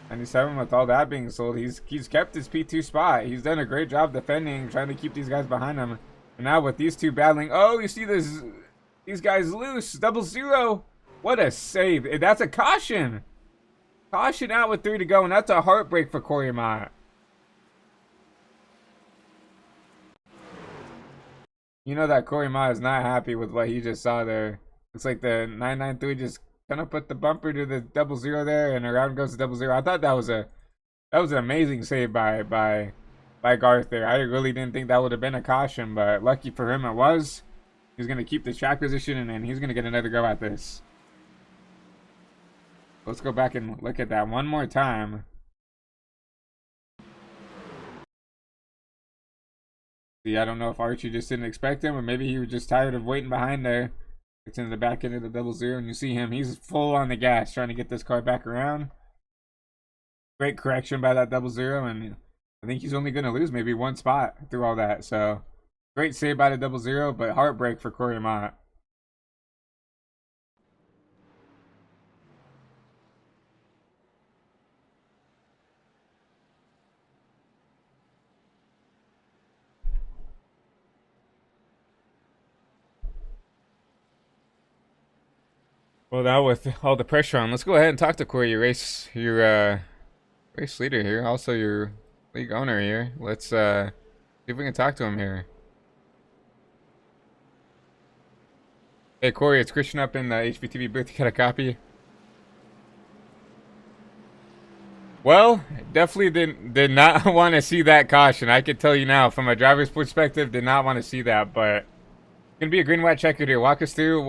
A: 97 with all that being sold, he's kept his P2 spot. He's done a great job defending, trying to keep these guys behind him. And now with these two battling, oh, you see these guys loose. 00. What a save. That's a caution. Caution out with 3 to go, and that's a heartbreak for Corey Mott. You know that Corey Mott is not happy with what he just saw there. Looks like the 993 just kind of put the bumper to the 00 there, and around goes the 00. I thought that was an amazing save by Garth there. I really didn't think that would have been a caution, but lucky for him it was. He's gonna keep the track position, and then he's gonna get another go at this. Let's go back and look at that one more time. See, I don't know if Archie just didn't expect him, or maybe he was just tired of waiting behind there. It's in the back end of the 00, and you see him. He's full on the gas, trying to get this car back around. Great correction by that 00, and I think he's only going to lose maybe 1 spot through all that. So, great save by the 00, but heartbreak for Corey Mott. Well, now with all the pressure on, let's go ahead and talk to Corey, your race leader here, also your league owner here. Let's see if we can talk to him here. Hey Corey, it's Christian up in the HBTV booth. You got a copy? Well, definitely did not want to see that caution. I can tell you now, from a driver's perspective, did not want to see that. But gonna be a green white checkered here. Walk us through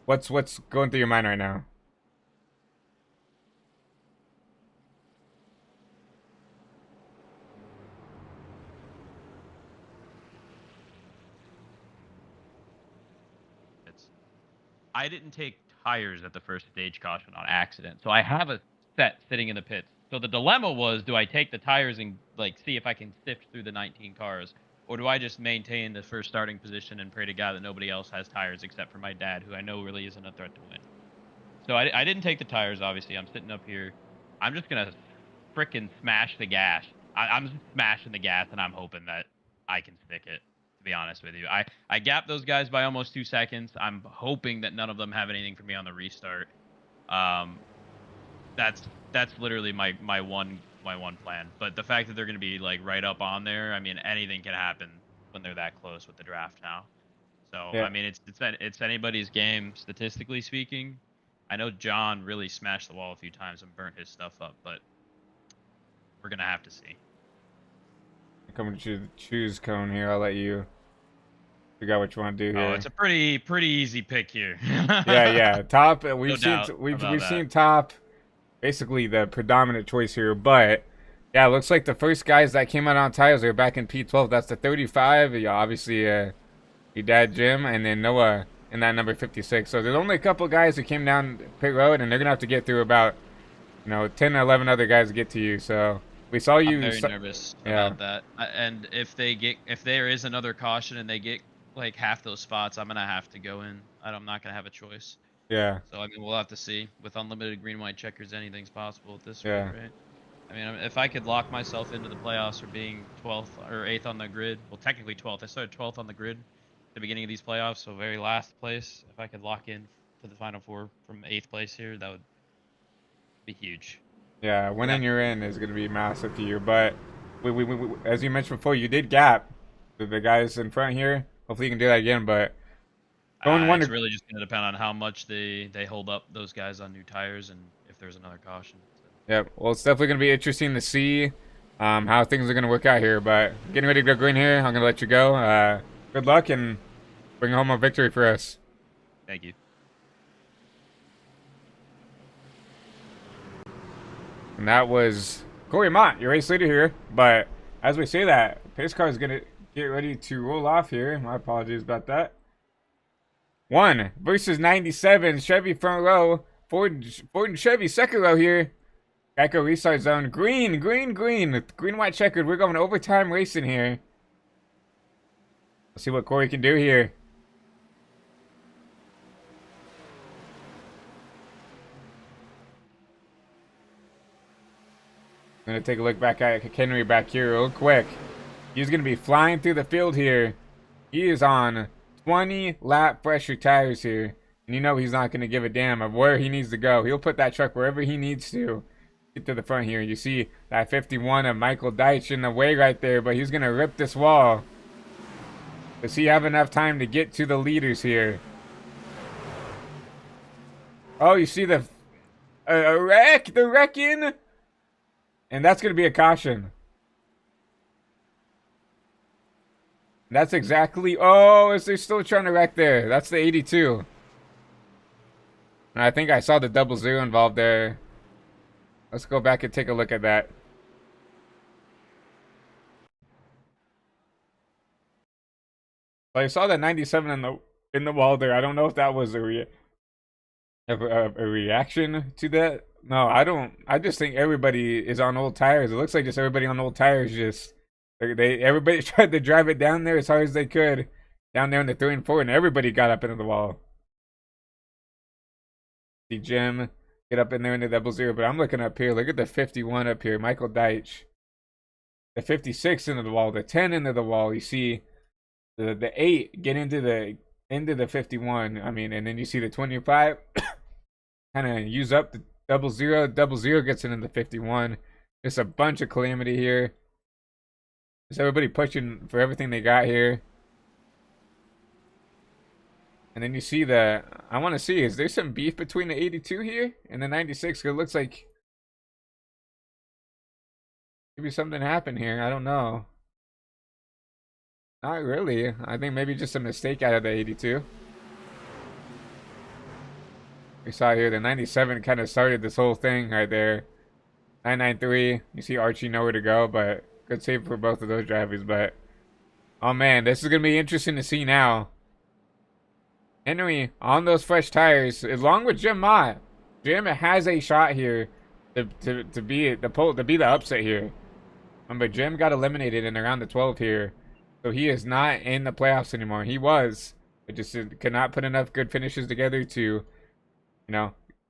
A: what's going through your mind right now.
C: I didn't take tires at the first stage caution on accident, so I have a set sitting in the pits. So the dilemma was, do I take the tires and like see if I can sift through the 19 cars, or do I just maintain the first starting position and pray to God that nobody else has tires except for my dad, who I know really isn't a threat to win? So I didn't take the tires, obviously. I'm sitting up here. I'm just going to frickin' smash the gas. I'm smashing the gas, and I'm hoping that I can stick it, to be honest with you. I gapped those guys by almost 2 seconds. I'm hoping that none of them have anything for me on the restart. That's literally my one plan. But the fact that they're going to be like right up on there, I mean, anything can happen when they're that close with the draft now. So
A: Yeah.
C: I mean, it's anybody's game statistically speaking. I know John really smashed the wall a few times and burnt his stuff up, but we're gonna have to see.
A: Come to choose cone here. I'll let you figure out what you want to do
C: Oh,
A: here.
C: it's a pretty easy pick here.
A: Yeah, yeah. Top.
C: No
A: We've seen
C: doubt
A: we've
C: about
A: seen
C: that.
A: top. Basically the predominant choice here, but yeah, it looks like the first guys that came out on tires are back in P12. That's the 35. Yeah, obviously, your dad Jim, and then Noah in that number 56. So there's only a couple guys who came down pit road, and they're gonna have to get through about 10 or 11 other guys to get to you. So we saw you.
C: I'm very nervous
A: Yeah.
C: about that. And if there is another caution and they get like half those spots, I'm gonna have to go in. I'm not gonna have a choice.
A: Yeah.
C: So I mean, we'll have to see. With unlimited green white checkers, anything's possible at this
A: Yeah.
C: rate, right? I mean, if I could lock myself into the playoffs for being 12th or 8th on the grid, well, technically 12th. I started 12th on the grid at the beginning of these playoffs, so very last place. If I could lock in to the final four from 8th place here, that would be huge.
A: Yeah. Winning you're in is gonna be massive to you, but as you mentioned before, you did gap the guys in front here. Hopefully you can do that again, but.
C: It's really just going to depend on how much they hold up those guys on new tires and if there's another caution. So.
A: Yep. Well, it's definitely going to be interesting to see how things are going to work out here. But getting ready to go green here. I'm going to let you go. Good luck and bring home a victory for us.
C: Thank you.
A: And that was Corey Mott, your race leader here. But as we say that, pace car is going to get ready to roll off here. My apologies about that. 1 versus 97, Chevy front row, Ford and Chevy second row here. Geico restart zone, green, white checkered. We're going overtime racing here. Let's see what Corey can do here. I'm gonna take a look back at Henry back here real quick. He's gonna be flying through the field here. He is on 20 lap pressure tires here, and you know he's not going to give a damn of where he needs to go. He'll put that truck wherever he needs to get to the front here. You see that 51 of Michael Deitch in the way right there, but he's going to rip this wall. Does he have enough time to get to the leaders here? Oh, you see the wrecking, and that's going to be a caution. That's exactly. Oh, is they still trying to wreck there? That's the 82. And I think I saw the 00 involved there. Let's go back and take a look at that. So I saw that 97 in the wall there. I don't know if that was a reaction to that. No, I don't. I just think everybody is on old tires. It looks like just everybody on old tires just. Everybody tried to drive it down there as hard as they could, down there in the 3 and 4, and everybody got up into the wall. See Jim get up in there in the 00, but I'm looking up here. Look at the 51 up here, Michael Deitch. The 56 into the wall, the 10 into the wall. You see the 8 get into the 51. I mean, and then you see the 25 kind of use up the 00. 00 gets into the 51. Just a bunch of calamity here. Just everybody pushing for everything they got here. And then you see I want to see, is there some beef between the 82 here and the 96? It looks like maybe something happened here. I don't know. Not really. I think maybe just a mistake out of the 82. We saw here the 97 kind of started this whole thing right there. 993. You see Archie nowhere to go, but good save for both of those drivers. But oh man, this is gonna be interesting to see now. Henry on those fresh tires, along with Jim Mott. Jim has a shot here to be the upset here. Remember, Jim got eliminated in around the 12 here, so he is not in the playoffs anymore. He was, but just could not put enough good finishes together to,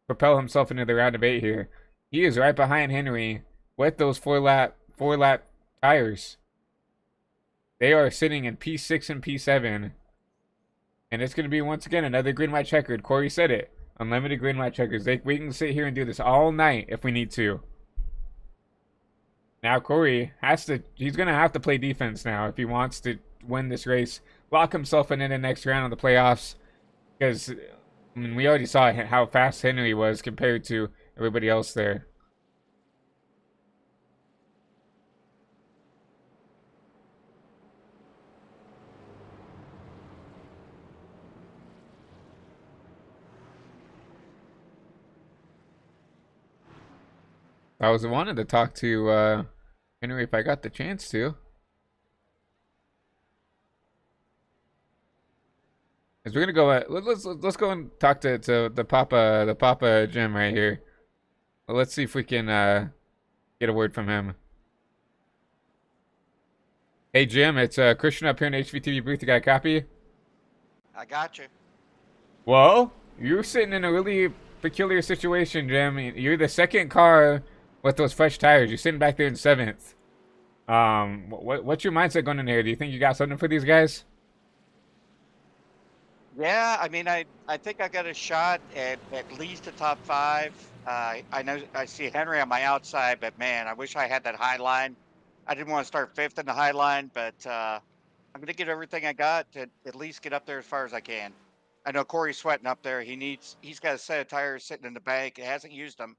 A: propel himself into the round of 8 here. He is right behind Henry with those four lap tires. They are sitting in P6 and P7. And it's going to be, once again, another green white checkered. Corey said it. Unlimited green white checkers. We can sit here and do this all night if we need to. Now Corey he's going to have to play defense now if he wants to win this race lock himself in the next round of the playoffs. Because, I mean, we already saw how fast Henry was compared to everybody else there. I was wanting to talk to Henry if I got the chance to. Cause we're gonna go. Let's go and talk to the Papa Jim right here. Well, let's see if we can get a word from him. Hey Jim, it's Christian up here in the HVTV booth. You got a copy?
D: I got you.
A: Well, you're sitting in a really peculiar situation, Jim. You're the second car with those fresh tires. You're sitting back there in seventh. What's your mindset going in here? Do you think you got something for these guys?
D: Yeah, I mean, I think I got a shot at least a top five. I know I see Henry on my outside, but man, I wish I had that high line. I didn't want to start fifth in the high line, but I'm going to get everything I got to at least get up there as far as I can. I know Corey's sweating up there. He's got a set of tires sitting in the bank. He hasn't used them.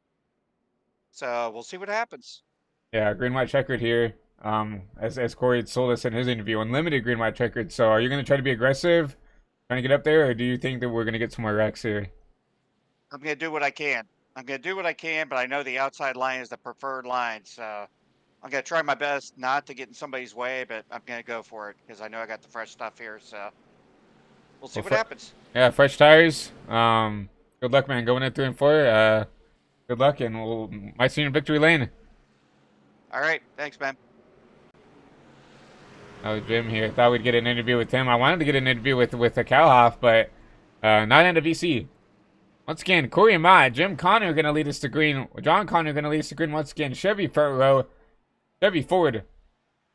D: So we'll see what happens.
A: Yeah, green white checkered here. As Corey had told us in his interview, unlimited green white checkered. So are you going to try to be aggressive, trying to get up there, or do you think that we're going to get some more wrecks here?
D: I'm going to do what I can. I'm going to do what I can, but I know the outside line is the preferred line. So I'm going to try my best not to get in somebody's way, but I'm going to go for it because I know I got the fresh stuff here. So we'll see what happens.
A: Yeah, fresh tires. Good luck, man. Going in 3 and 4. Good luck, and we'll might see you in victory lane.
D: All right. Thanks, man.
A: That was Jim here. Thought we'd get an interview with him. I wanted to get an interview with the Calhoff, but not in the VC. Once again, Corey and Ma, Jim Connor going to lead us to green. John Connor going to lead us to green once again. Chevy front row. Chevy Ford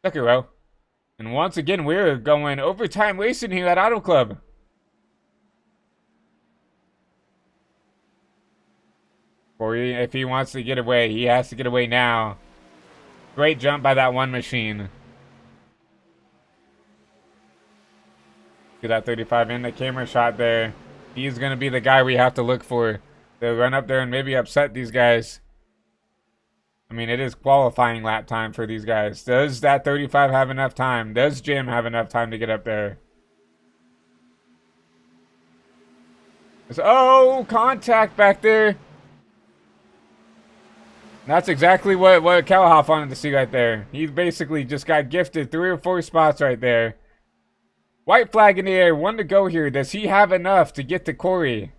A: second row. And once again, we're going overtime racing here at Auto Club. Corey, if he wants to get away, he has to get away now. Great jump by that one machine. Get that 35 in the camera shot there. He's going to be the guy we have to look for to run up there and maybe upset these guys. I mean, it is qualifying lap time for these guys. Does that 35 have enough time? Does Jim have enough time to get up there? Oh, contact back there. That's exactly what Calhoff wanted to see right there. He basically just got gifted 3 or 4 spots right there. White flag in the air, 1 to go here. Does he have enough to get to Corey?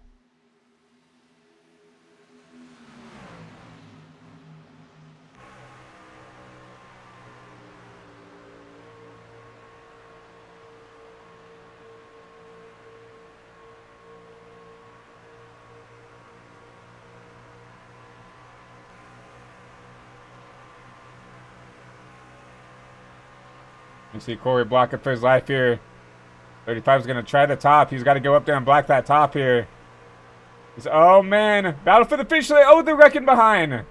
A: You see Corey blocking for his life here. 35 is going to try the top. He's got to go up there and block that top here. Oh, man. Battle for the finish line. Oh, they're wrecking behind.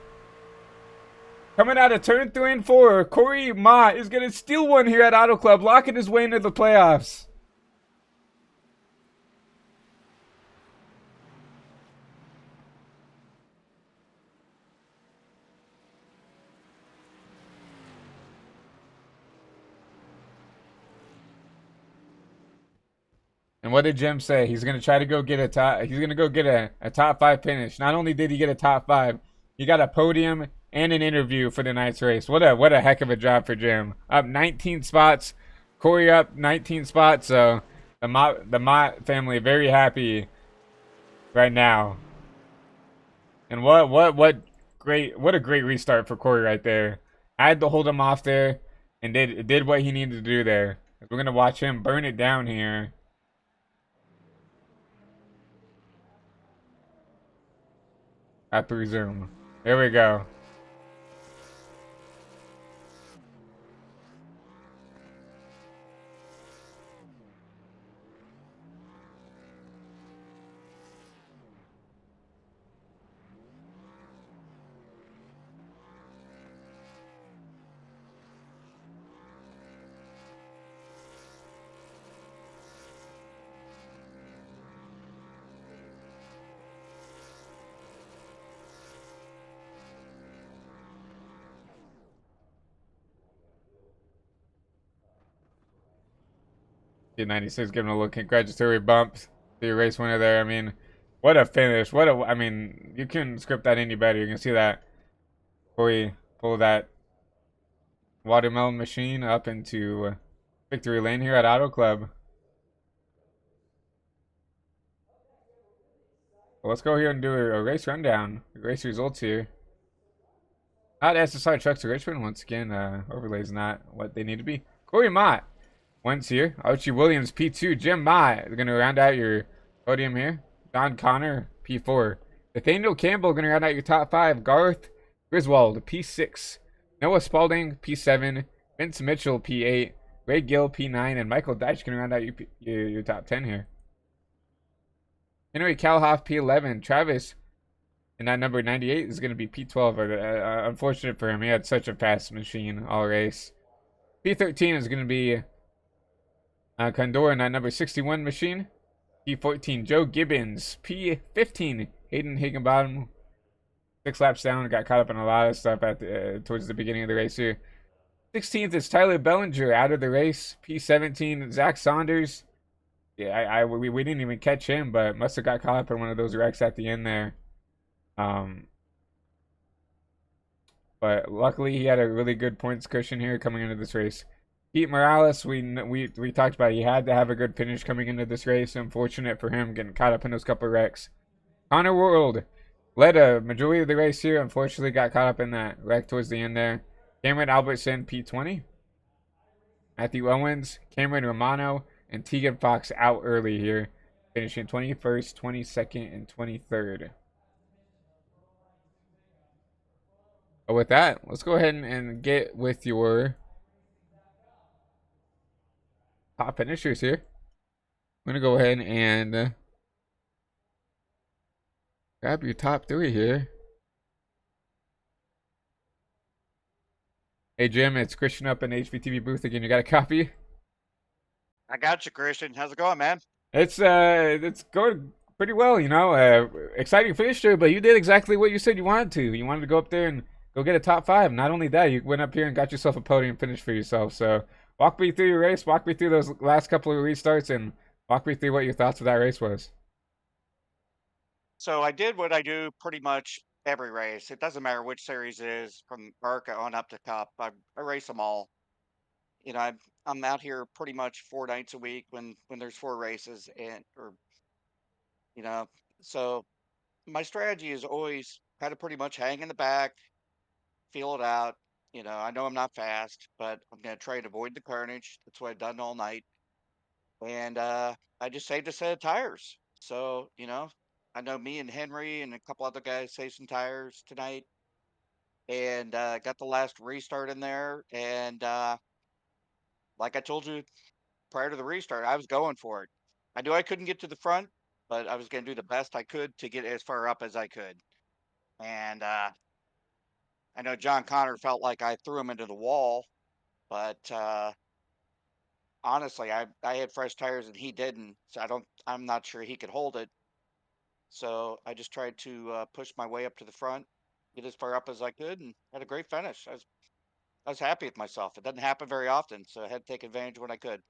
A: Coming out of turn 3 and 4. Corey Ma is going to steal one here at Auto Club, locking his way into the playoffs. And what did Jim say? He's gonna try to go get a top. He's gonna go get a top 5 finish. Not only did he get a top 5, he got a podium and an interview for the night's race. What a heck of a job for Jim. Up 19 spots, Corey up 19 spots. So the Mott family very happy right now. And what a great restart for Corey right there. I had to hold him off there and did what he needed to do there. We're gonna watch him burn it down here. At the resume. There we go. 96 giving a little congratulatory bump to your race winner there. I mean, what a finish. I mean, you couldn't script that any better. You can see that Corey pull that watermelon machine up into victory lane here at Auto Club. Well, let's go here and do a race rundown, race results here. Not SSR trucks to Richmond once again. Overlays not what they need to be. Corey Mott wins here. Archie Williams P2. Jim Mott is gonna round out your podium here. Don Connor P4. Nathaniel Campbell gonna round out your top 5. Garth Griswold P6. Noah Spalding P7. Vince Mitchell P8. Ray Gill P9, and Michael Deitch gonna round out your top 10 here. Henry Calhoff P11. Travis in that number 98 is going to be P12. Unfortunate for him. He had such a fast machine all race. P13 is going to be Condor in that number 61 machine. P14, Joe Gibbons. P15, Hayden Higginbottom. 6 laps down. Got caught up in a lot of stuff towards the beginning of the race here. 16th is Tyler Bellinger out of the race. P17, Zach Saunders. Yeah, we didn't even catch him, but must have got caught up in one of those wrecks at the end there. But luckily he had a really good points cushion here coming into this race. Pete Morales, we talked about, he had to have a good finish coming into this race. Unfortunate for him getting caught up in those couple of wrecks. Connor World led a majority of the race here. Unfortunately got caught up in that wreck towards the end there. Cameron Albertson P20. Matthew Owens, Cameron Romano, and Tegan Fox out early here, finishing 21st, 22nd, and 23rd. But with that, let's go ahead and get with your top finishers here. I'm going to go ahead and grab your top 3 here. Hey Jim, it's Christian up in the HVTV booth again. You got a copy?
D: I got you, Christian. How's it going, man?
A: It's going pretty well, you know. Exciting finish there, but you did exactly what you said you wanted to. You wanted to go up there and go get a top 5. Not only that, you went up here and got yourself a podium finish for yourself. So walk me through your race, walk me through those last couple of restarts, and walk me through what your thoughts of that race was.
D: So I did what I do pretty much every race. It doesn't matter which series it is, from ARCA on up to Cup. I race them all. You know, I'm out here pretty much 4 nights a week when there's 4 races, you know, so my strategy is always kind of pretty much hang in the back, feel it out. You know, I know I'm not fast, but I'm going to try to avoid the carnage. That's what I've done all night. And I just saved a set of tires. So, you know, I know me and Henry and a couple other guys saved some tires tonight, and got the last restart in there. And like I told you prior to the restart, I was going for it. I knew I couldn't get to the front, but I was going to do the best I could to get as far up as I could. And I know John Connor felt like I threw him into the wall, but honestly, I had fresh tires and he didn't, so I'm not sure he could hold it. So I just tried to push my way up to the front, get as far up as I could, and had a great finish. I was happy with myself. It doesn't happen very often, so I had to take advantage when I could.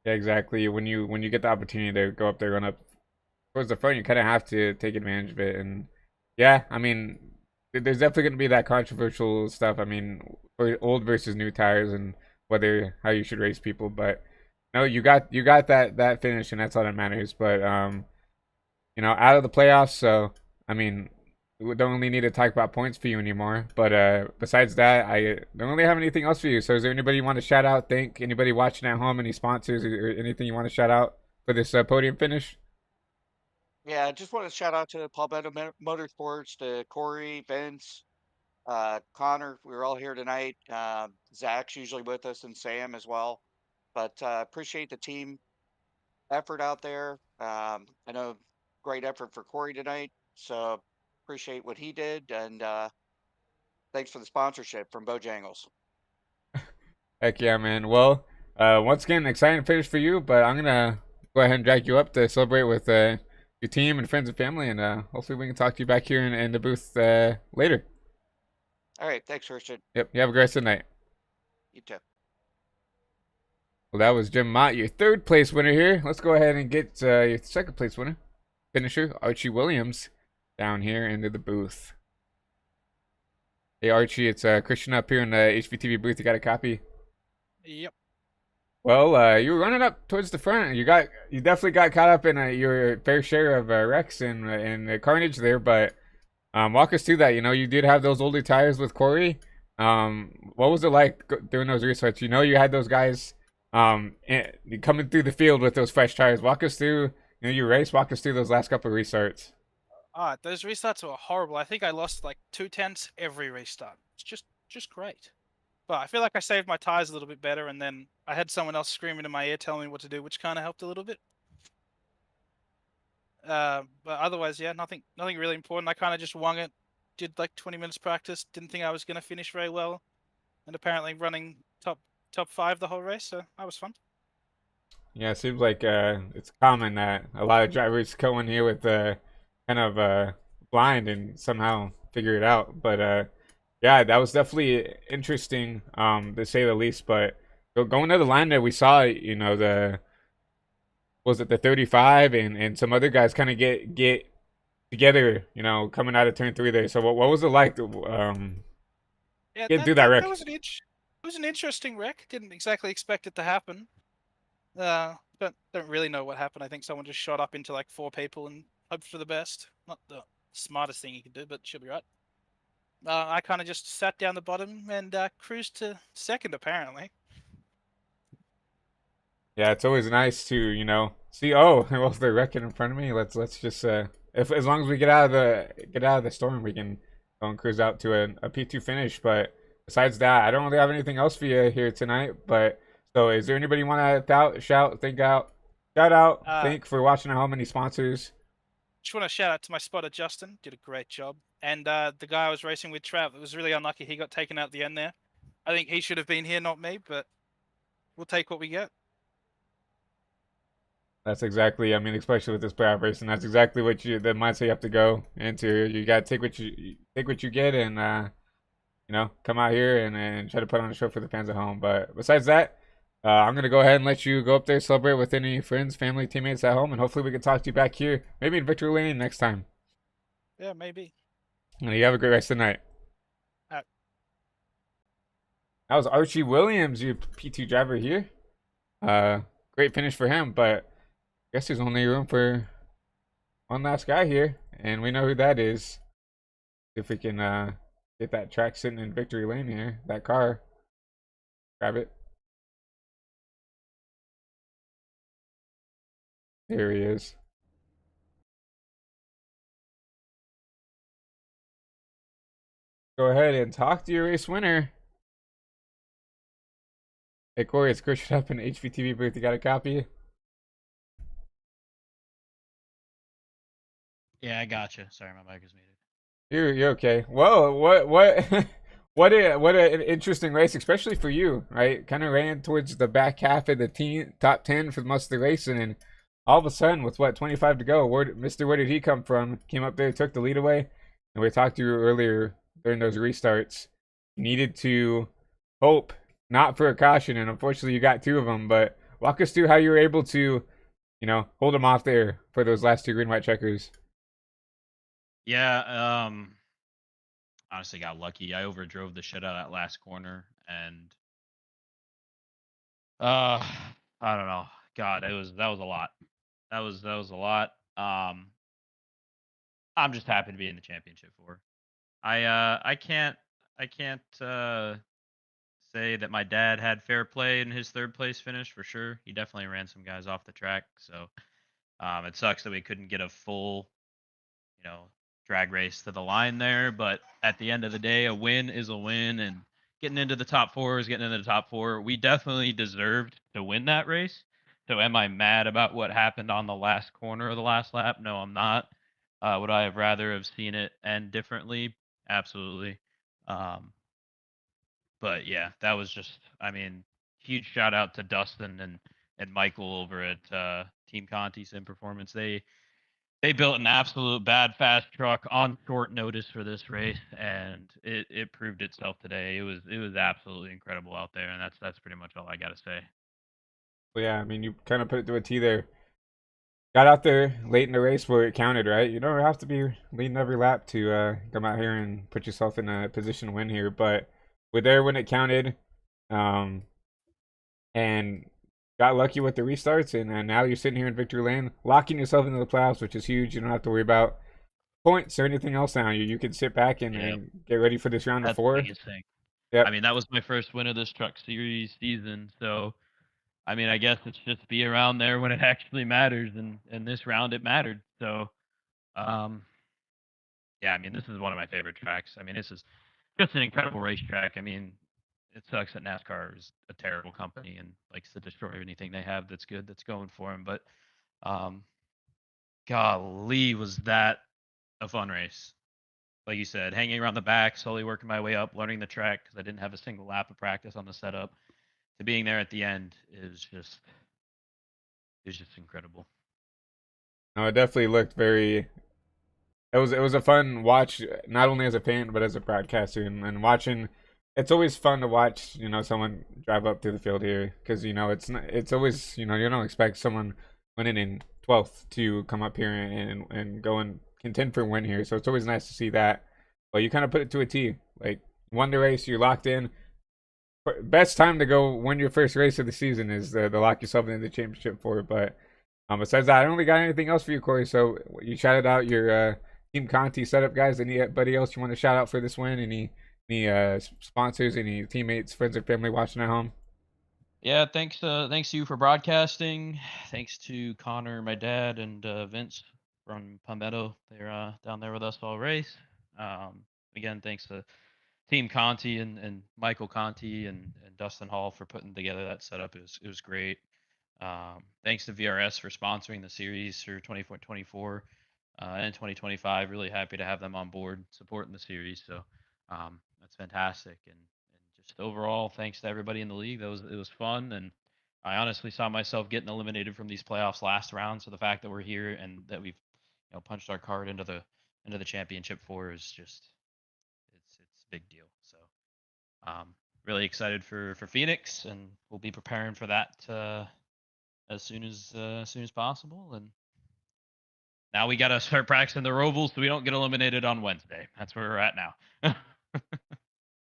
A: Yeah, exactly. When you get the opportunity to go up there, run up towards the front, you kind of have to take advantage of it. And yeah, I mean, there's definitely going to be that controversial stuff. I mean, for old versus new tires and how you should race people. But no, you got that finish, and that's all that matters. But you know, out of the playoffs, so I mean, we don't really need to talk about points for you anymore. But besides that, I don't really have anything else for you. So is there anybody you want to shout out? Thank anybody watching at home, any sponsors or anything you want to shout out for this podium finish?
D: Yeah, I just want to shout out to Palmetto Motorsports, to Corey, Vince, Connor. We were all here tonight. Zach's usually with us, and Sam as well. But appreciate the team effort out there. I know great effort for Corey tonight, so appreciate what he did, and thanks for the sponsorship from Bojangles.
A: Heck yeah, man. Well, once again, exciting finish for you. But I'm gonna go ahead and drag you up to celebrate with your team and friends and family, and hopefully we can talk to you back here in the booth later.
D: All right, thanks, Richard.
A: Yep. You have a great night.
D: You too.
A: Well, that was Jim Mott, your third place winner here. Let's go ahead and get your second place winner, finisher Archie Williams, down here into the booth. Hey Archie, it's Christian up here in the HVTV booth. You got a copy?
E: Yep.
A: Well, you were running up towards the front. You definitely got caught up in your fair share of wrecks and carnage there. But walk us through that. You know, you did have those older tires with Corey. What was it like doing those restarts? You know, you had those guys coming through the field with those fresh tires. Walk us through. You know, your race. Walk us through those last couple of restarts.
E: Those restarts were horrible. I think I lost like 2/10 every restart. It's just great. But I feel like I saved my tires a little bit better, and then I had someone else screaming in my ear telling me what to do, which kind of helped a little bit. But otherwise, yeah, nothing really important. I kind of just wung it. Did like 20 minutes practice. Didn't think I was gonna finish very well, and apparently running top 5 the whole race. So that was fun.
A: Yeah, it seems like it's common that a lot of drivers go in here with kind of blind and somehow figure it out. But yeah, that was definitely interesting, to say the least. But going to the line there, we saw, you know, was it the 35 and some other guys kind of get together, you know, coming out of turn 3 there. So what was it like to
E: Yeah,
A: get through that wreck?
E: It was an interesting wreck. Didn't exactly expect it to happen. Don't really know what happened. I think someone just shot up into like 4 people and hoped for the best. Not the smartest thing you could do, but she'll be right. I kind of just sat down the bottom and cruised to second, apparently.
A: Yeah, it's always nice to, you know, see. Oh, well, they're wrecking in front of me. Let's just if as long as we get out of the storm, we can go and cruise out to a P2 finish. But besides that, I don't really have anything else for you here tonight. But so, is there anybody you want to shout out, thank for watching at home? Any sponsors?
E: Just want to shout out to my spotter Justin. Did a great job. And the guy I was racing with, Trav. It was really unlucky he got taken out at the end there. I think he should have been here, not me. But we'll take what we get.
A: That's exactly. I mean, especially with this playoff race, and that's exactly what the mindset you have to go into. You got to take what you get, and you know, come out here and try to put on a show for the fans at home. But besides that, I'm gonna go ahead and let you go up there, celebrate with any friends, family, teammates at home, and hopefully we can talk to you back here, maybe in Victory Lane next time.
E: Yeah, maybe.
A: And you have a great rest of the night.
E: Alright.
A: That was Archie Williams, your P2 driver here. Great finish for him, but I guess there's only room for one last guy here, and we know who that is. See if we can get that track sitting in Victory Lane here. That car. Grab it. There he is. Go ahead and talk to your race winner. Hey Corey, it's Christian up in the HVTV booth. You got a copy?
C: Yeah, I gotcha. Sorry, my mic is muted.
A: You're okay. Whoa, what what an interesting race, especially for you, right? Kind of ran towards the back half of the top 10 for most of the race, and then all of a sudden, with what 25 to go, where did he come from? Came up there, took the lead away, and we talked to you earlier during those restarts. Needed to hope not for a caution, and unfortunately, you got 2 of them. But walk us through how you were able to, you know, hold them off there for those last 2 green white checkers.
C: Yeah, honestly got lucky. I overdrove the shit out of that last corner, and I don't know. God, that was a lot. That was a lot. I'm just happy to be in the championship for. I can't say that my dad had fair play in his 3rd place finish for sure. He definitely ran some guys off the track, so it sucks that we couldn't get a full, you know, drag race to the line there. But at the end of the day, a win is a win, and getting into the top 4 is getting into the top 4. We definitely deserved to win that race. So am I mad about what happened on the last corner of the last lap? No, I'm not. Would I have rather have seen it end differently? Absolutely. But yeah, that was just, I mean, huge shout out to Dustin and Michael over at Team Conti Sim Performance. They built an absolute bad fast truck on short notice for this race, and it proved itself today. It was absolutely incredible out there, and that's pretty much all I got to say.
A: But yeah, I mean, you kind of put it to a T there. Got out there late in the race where it counted, right? You don't have to be leading every lap to come out here and put yourself in a position to win here. But we're there when it counted, um, and got lucky with the restarts. And now you're sitting here in victory lane, locking yourself into the playoffs, which is huge. You don't have to worry about points or anything else now. You can sit back and get ready for this round of
C: That's the
A: 4.
C: biggest thing.
A: Yep.
C: I mean, that was my first win of this Truck Series season, so I mean, I guess it's just be around there when it actually matters, and in this round it mattered. So, um, yeah, I mean, this is one of my favorite tracks. I mean, this is just an incredible racetrack. I mean, it sucks that NASCAR is a terrible company and likes to destroy anything they have that's good that's going for them. But, um, golly, was that a fun race? Like you said, hanging around the back, slowly working my way up, learning the track because I didn't have a single lap of practice on the setup, to being there at the end is just incredible.
A: No, it definitely looked very. It was a fun watch, not only as a fan but as a broadcaster, and watching. It's always fun to watch, someone drive up through the field here because it's always you don't expect someone winning in 12th to come up here and go and contend for a win here. So it's always nice to see that. But you kind of put it to a T. Like won the race, you're locked in. Best time to go win your first race of the season is to lock yourself into the championship for it. But besides that, I don't really got anything else for you, Corey. So you shouted out your Team Conti setup guys. Anybody else you want to shout out for this win? Any sponsors, any teammates, friends, or family watching at home?
C: Yeah, thanks to you for broadcasting. Thanks to Connor, my dad, and Vince from Palmetto. They're down there with us all race. Again, thanks to Team Conti and Michael Conti and Dustin Hall for putting together that setup. It was great. Thanks to VRS for sponsoring the series for 2024 and 2025. Really happy to have them on board supporting the series. So that's fantastic. And just overall, thanks to everybody in the league. It was fun. And I honestly saw myself getting eliminated from these playoffs last round. So the fact that we're here and that we've punched our card into the championship four is just it's a big deal. So really excited for Phoenix, and we'll be preparing for that as soon as possible. And now we got to start practicing the Rovals so we don't get eliminated on Wednesday. That's where we're at now.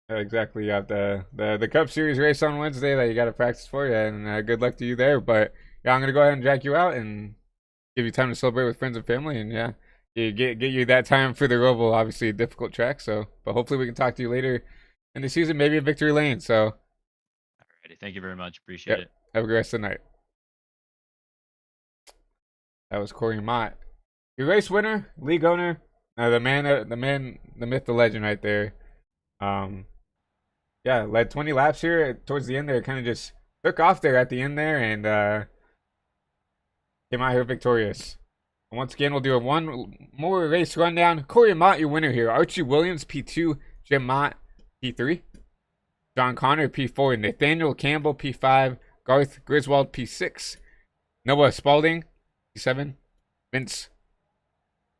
A: Exactly. You have the Cup Series race on Wednesday that you got to practice for you, and good luck to you there. But yeah, I'm gonna go ahead and jack you out and give you time to celebrate with friends and family, and yeah, get you that time for the Roval. Obviously, a difficult track, so but hopefully we can talk to you later in the season, maybe at Victory Lane. So,
C: alrighty, thank you very much. Appreciate it.
A: Have a good rest of the night. That was Corey Mott, your race winner, league owner, the man, the myth, the legend, right there. Yeah, led 20 laps here towards the end there. Kind of just took off there at the end there and came out here victorious. And once again, we'll do a one more race rundown. Corey Mott, your winner here. Archie Williams, P2. Jim Mott, P3. John Connor, P4. Nathaniel Campbell, P5. Garth Griswold, P6. Noah Spalding, P7. Vince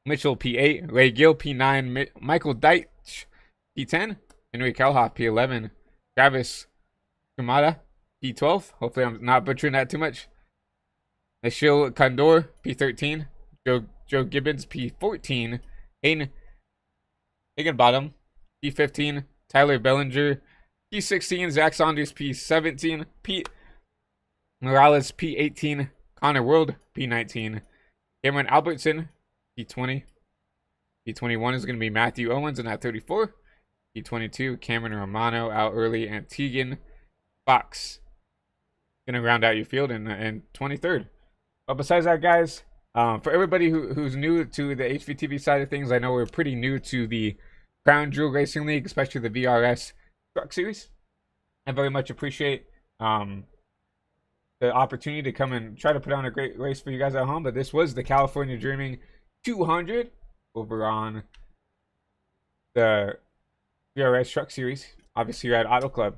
A: Mitchell, P8. Ray Gill, P9. Michael Deitch, P10. Henry Kelhoff, P11. Travis Kumada, P12. Hopefully I'm not butchering that too much. Nashil Condor, P13. Joe Gibbons, P14. Hayden Higginbottom, P15. Tyler Bellinger, P16. Zach Saunders, P17. Pete Morales, P18. Connor World, P19. Cameron Albertson, P20. P21 is going to be Matthew Owens, and at 34. P22, Cameron Romano out early, and Tegan Fox going to round out your field in 23rd. But besides that, guys, for everybody who's new to the HVTV side of things, I know we're pretty new to the Crown Jewel Racing League, especially the VRS Truck Series. I very much appreciate the opportunity to come and try to put on a great race for you guys at home. But this was the California Dreaming 200 over on the VRS Truck Series. Obviously, you're at Auto Club.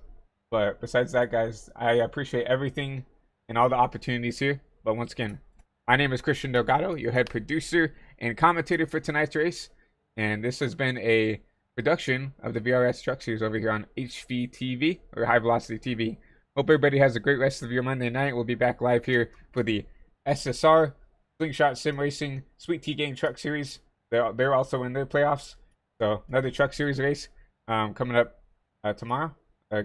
A: But besides that, guys, I appreciate everything and all the opportunities here. But once again, my name is Christian Delgado, your head producer and commentator for tonight's race. And this has been a production of the VRS Truck Series over here on HVTV, or High Velocity TV. Hope everybody has a great rest of your Monday night. We'll be back live here for the SSR Slingshot Sim Racing Sweet Tea Gang Truck Series. They're also in their playoffs. So another Truck Series race coming up tomorrow.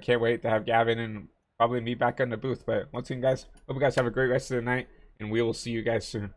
A: Can't wait to have Gavin and probably me back in the booth. But once again, guys, hope you guys have a great rest of the night, and we will see you guys soon.